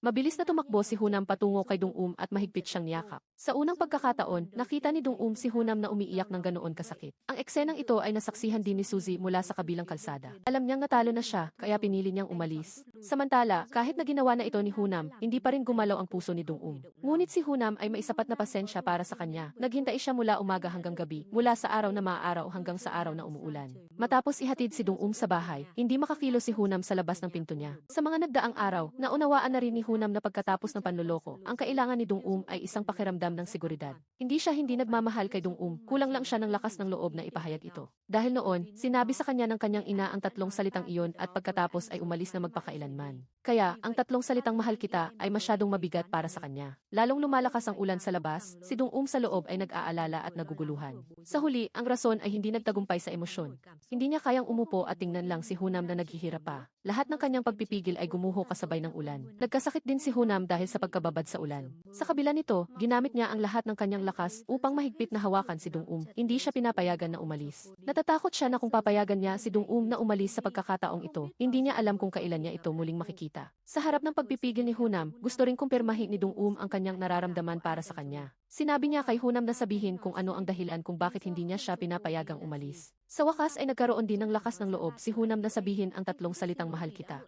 Mabilis na tumakbo si Hunam patungo kay Dong at mahigpit siyang niyakap. Sa unang pagkakataon, nakita ni Dong si Hunam na umiiyak ng ganoon kasakit. Ang eksenang ito ay nasaksihan din ni Suzy mula sa kabilang kalsada. Alam niyang natalo na siya, kaya pinili niyang umalis. Samantala, kahit na ginawa na ito ni Hunam, hindi pa rin gumalaw ang puso ni Dong. Ngunit si Hunam ay may isapat na pasensya para sa kanya. Naghintay siya mula umaga hanggang gabi, mula sa araw na maaaraw hanggang sa araw na umuulan. Matapos ihatid si Dong sa bahay, hindi makakilo si Hunam sa labas ng pinto niya. Sa mga nagdaang araw, naunawaan na rin ni Hunam na pagkatapos ng panloloko, ang kailangan ni Dong ay isang pakiramdam ng seguridad. Hindi siya hindi nagmamahal kay Dong, kulang lang siya ng lakas ng loob na ipahayag ito. Dahil noon, sinabi sa kanya ng kanyang ina ang tatlong salitang iyon at pagkatapos ay umalis na magpakailanman. Kaya, ang tatlong salitang mahal kita ay masyadong mabigat para sa kanya. Lalong lumalakas ang ulan sa labas, si Dong sa loob ay nag-aalala at naguguluhan. Sa huli, ang rason ay hindi nagtagumpay sa emosyon. Hindi niya kayang umupo at tingnan lang si Hunam na naghihirap pa. Lahat ng kanyang pagpipigil ay gumuho kasabay ng ulan. Nagkasakit din si Hunam dahil sa pagkababad sa ulan. Sa kabila nito, ginamit niya ang lahat ng kanyang lakas upang mahigpit na hawakan si Dong. Hindi siya pinapayagan na umalis. Natatakot siya na kung papayagan niya si Dong na umalis sa pagkakataong ito, hindi niya alam kung kailan niya ito muling makikita. Sa harap ng pagpipigil ni Hunam, gusto ring kumpirmahin ni Dong ang kanyang nararamdaman para sa kanya. Sinabi niya kay Hunam na sabihin kung ano ang dahilan kung bakit hindi niya siya pinapayagang umalis. Sa wakas ay nagkaroon din ng lakas ng loob si Hunam na sabihin ang tatlong salitang mahal kita.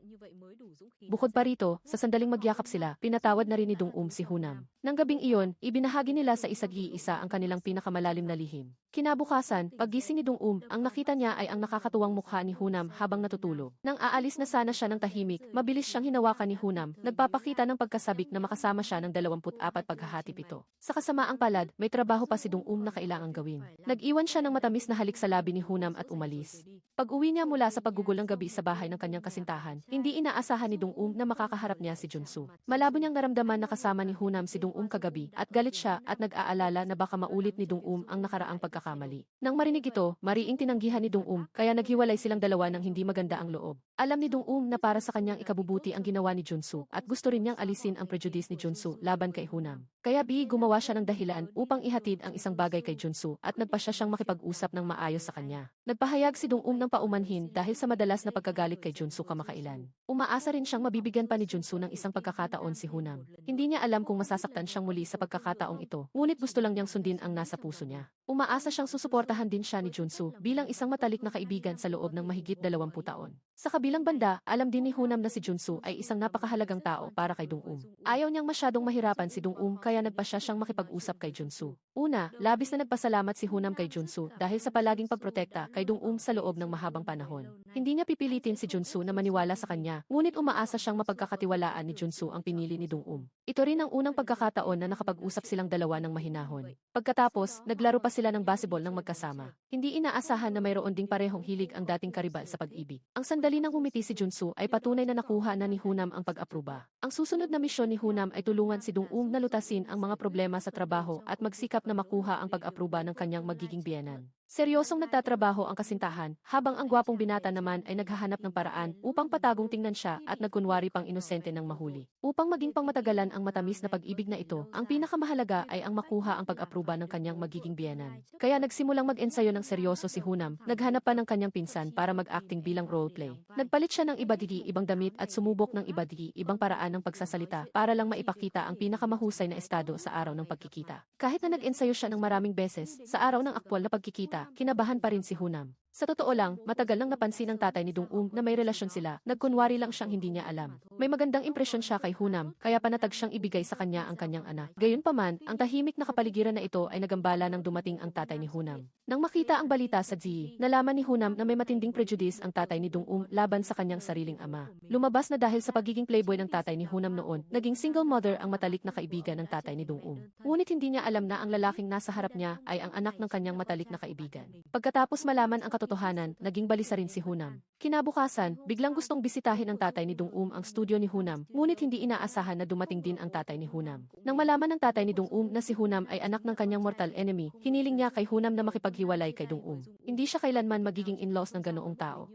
Bukod pa rito, sa sandaling magyakap sila, pinatawad na rin ni Dong si Hunam. Nang gabing iyon, ibinahagi nila sa isa't-iisa ang kanilang pinakamalalim na lihim. Kinabukasan, paggising ni Dong ang nakita niya ay ang nakakatuwang mukha ni Hunam habang natutulog. Nang aalis na sana siya ng tahimik, mabilis siyang hinawakan ni Hunam, nagpapakita ng pagkasabik na makasama siya ng 24 paghahatid ito. Sa kasamaang palad, may trabaho pa si Dong na kailangang gawin. Nag-iwan siya ng matamis na halik sa labi ni Hunam at umalis. Pag-uwi niya mula sa paggugol ng gabi sa bahay ng kanyang kasintahan, hindi inaasahan ni Dong na makakaharap niya si Junsu. Malabo niyang naramdaman na kasama ni Hunam si Dong kagabi at galit siya at nag-aalala na baka maulit ni Dong ang nakaraang pagkakamali. Nang marinig ito, mariing tinanggihan ni Dong kaya naghiwalay silang dalawa ng hindi maganda ang loob. Alam ni Dong na para sa kanyang ikabubuti ang ginawa ni Junsu at gusto rin niyang alisin ang prejudice ni Junsu laban kay Hunam. Kaya gumawa siya ng dahilan upang ihatid ang isang bagay kay Junsu at nagpasya siyang makipag-usap ng maayos sa kanya. Nagpahayag si Dong ng paumanhin dahil sa madalas na pagkagalit kay Junsu kamakailan. Umaasa rin siyang mabibigyan pa ni Junsu ng isang pagkakataon si Hunam. Hindi niya alam kung masasaktan siyang muli sa pagkakataong ito, ngunit gusto lang niyang sundin ang nasa puso niya. Umaasa siyang susuportahan din siya ni Junsu bilang isang matalik na kaibigan sa loob ng mahigit 20 taon. Sa kabilang banda, alam din ni Hunam na si Junsu ay isang napakahalagang tao para kay Dong Ayaw niyang masyadong mahirapan si Dong kaya nagpasya siyang makipag-usap kay Junsu. Una, labis na nagpasalamat si Hunam kay Junsu dahil sa palaging pagprotekta kay Dong sa loob ng mahabang panahon. Hindi niya pipilitin si Junsu na maniwala sa kanya, ngunit umaasa siyang mapagkakatiwalaan ni Junsu ang pinili ni Dong Ito rin ang unang pagkakataon na nakapag-usap silang dalawa ng mahinahon. Pagkatapos, naglaro pa sila ng basketball ng magkasama. Hindi inaasahan na mayroon ding parehong hilig ang dating karibal sa pag-ibig. Ang sandali nang humiti si Junsu ay patunay na nakuha na ni Hunam ang pag-apruba. Ang susunod na misyon ni Hunam ay tulungan si Dong na lutasin ang mga problema sa trabaho at magsikap na makuha ang pag-apruba ng kanyang magiging biyenan. Seryosong nagtatrabaho ang kasintahan, habang ang gwapong binata naman ay naghahanap ng paraan upang patagong tingnan siya at nagkunwari pang inosente ng mahuli. Upang maging pangmatagalan ang matamis na pag-ibig na ito, ang pinakamahalaga ay ang makuha ang pag-apruba ng kanyang magiging biyenan. Kaya nagsimulang mag-ensayo ng seryoso si Hunam, naghanap pa ng kanyang pinsan para mag-acting bilang roleplay. Nagpalit siya ng ibang damit at sumubok ng ibang paraan ng pagsasalita para lang maipakita ang pinakamahusay na estado sa araw ng pagkikita. Kahit na nag-ensayo siya ng maraming beses, sa araw ng aktwal na pagkikita, kinabahan pa rin si Hunam. Sa totoo lang, matagal nang napansin ng tatay ni Dong na may relasyon sila, nagkunwari lang siyang hindi niya alam. May magandang impresyon siya kay Hunam, kaya panatag siyang ibigay sa kanya ang kanyang anak. Gayunpaman, ang tahimik na kapaligiran na ito ay nagambala nang dumating ang tatay ni Hunam. Nang makita ang balita sa GE, nalaman ni Hunam na may matinding prejudice ang tatay ni Dong laban sa kanyang sariling ama. Lumabas na dahil sa pagiging playboy ng tatay ni Hunam noon, naging single mother ang matalik na kaibigan ng tatay ni Dong Ngunit hindi niya alam na ang lalaking nasa harap niya ay ang anak ng kanyang matalik na kaibigan. Pagkatapos malaman ang katotohanan, naging balisa rin si Hunam. Kinabukasan, biglang gustong bisitahin ng tatay ni Dong ang studio ni Hunam, ngunit hindi inaasahan na dumating din ang tatay ni Hunam. Nang malaman ng tatay ni Dong na si Hunam ay anak ng kanyang mortal enemy, hiniling niya kay Hunam na makipaghiwalay kay Dong Hindi siya kailanman magiging in-laws ng ganoong tao.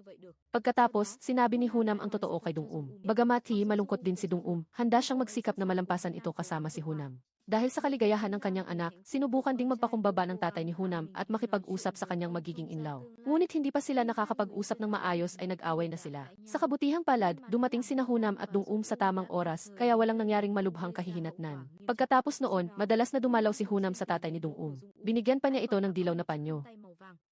Pagkatapos, sinabi ni Hunam ang totoo kay Dong Bagamat malungkot din si Dong handa siyang magsikap na malampasan ito kasama si Hunam. Dahil sa kaligayahan ng kanyang anak, sinubukan ding magpakumbaba ng tatay ni Hunam at makipag-usap sa kanyang magiging in-law. Ngunit Ngunit hindi pa sila nakakapag-usap ng maayos ay nag-away na sila. Sa kabutihang palad, dumating sina Hunam at Dong-um sa tamang oras kaya walang nangyaring malubhang kahihinatnan. Pagkatapos noon, madalas na dumalaw si Hunam sa tatay ni Dong-um. Binigyan pa niya ito ng dilaw na panyo.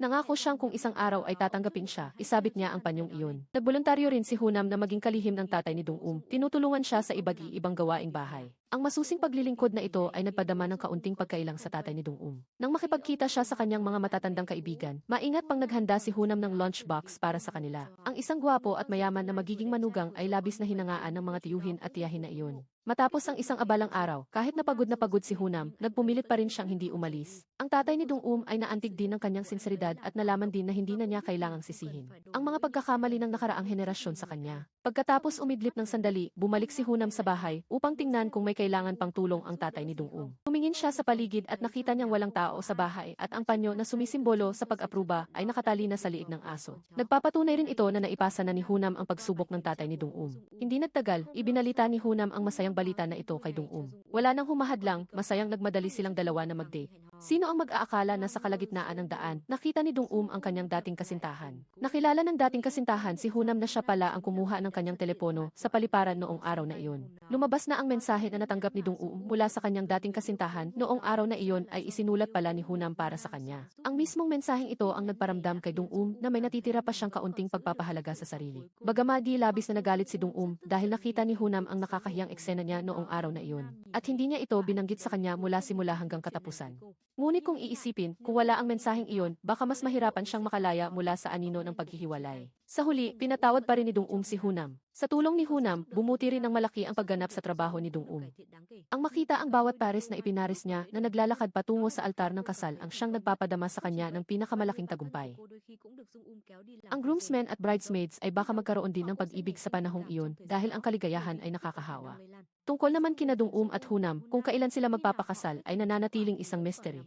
Nangako siyang kung isang araw ay tatanggapin siya, isabit niya ang panyong iyon. Nagboluntaryo rin si Hunam na maging kalihim ng tatay ni Dong-um. Tinutulungan siya sa iba't ibang gawaing bahay. Ang masusing paglilingkod na ito ay nagpadama ng kaunting pagkailang sa tatay ni Dong-um. Nang makipagkita siya sa kanyang mga matatandang kaibigan, maingat pang naghanda si Hunam ng lunchbox para sa kanila. Ang isang gwapo at mayaman na magiging manugang ay labis na hinangaan ng mga tiyuhin at tiyahin na iyon. Matapos ang isang abalang araw, kahit na pagod si Hunam, nagpumilit pa rin siyang hindi umalis. Ang tatay ni Dong-um ay naantig din ng kanyang sinseridad at nalaman din na hindi na niya kailangang sisihin ang mga pagkakamali ng nakaraang henerasyon sa kanya. Pagkatapos umidlip ng sandali, bumalik si Hunam sa bahay upang tingnan kung may kailangan pang tulong ang tatay ni Dong-um. Tumingin siya sa paligid at nakita niyang walang tao sa bahay at ang panyo na sumisimbolo sa pag-apruba ay nakatali na sa liig ng aso. Nagpapatunay rin ito na naipasa na ni Hunam ang pagsubok ng tatay ni Dong-um. Hindi nagtagal, ibinalita ni Hunam ang masayang balita na ito kay Dong-um. Wala nang humahadlang, masayang nagmadali silang dalawa na mag-date. Sino ang mag-aakala na sa kalagitnaan ng daan, nakita ni Dong-um ang kanyang dating kasintahan. Nakilala ng dating kasintahan si Hunam na siya pala ang kumuha ng kanyang telepono sa paliparan noong araw na iyon. Lumabas na ang mensahe na natanggap ni Dong-um mula sa kanyang dating kasintahan noong araw na iyon ay isinulat pala ni Hunam para sa kanya. Ang mismong mensaheng ito ang nagparamdam kay Dong-um na may natitira pa siyang kaunting pagpapahalaga sa sarili. Bagamat di labis na nagalit si Dong-um dahil nakita ni Hunam ang nakakahiyang eksena niya noong araw na iyon. At hindi niya ito binanggit sa kanya mula simula hanggang katapusan. Ngunit kung iisipin, kung wala ang mensaheng iyon, baka mas mahirapan siyang makalaya mula sa anino ng paghihiwalay. Sa huli, pinatawad pa rin ni Dong-um si Hunam. Sa tulong ni Hunam, bumuti rin ng malaki ang pagganap sa trabaho ni Dong-um. Ang makita ang bawat pares na ipinaris niya na naglalakad patungo sa altar ng kasal ang siyang nagpapadama sa kanya ng pinakamalaking tagumpay. Ang groomsmen at bridesmaids ay baka magkaroon din ng pag-ibig sa panahong iyon dahil ang kaligayahan ay nakakahawa. Tungkol naman kina Dong-um at Hunam, kung kailan sila magpapakasal ay nananatiling isang mystery.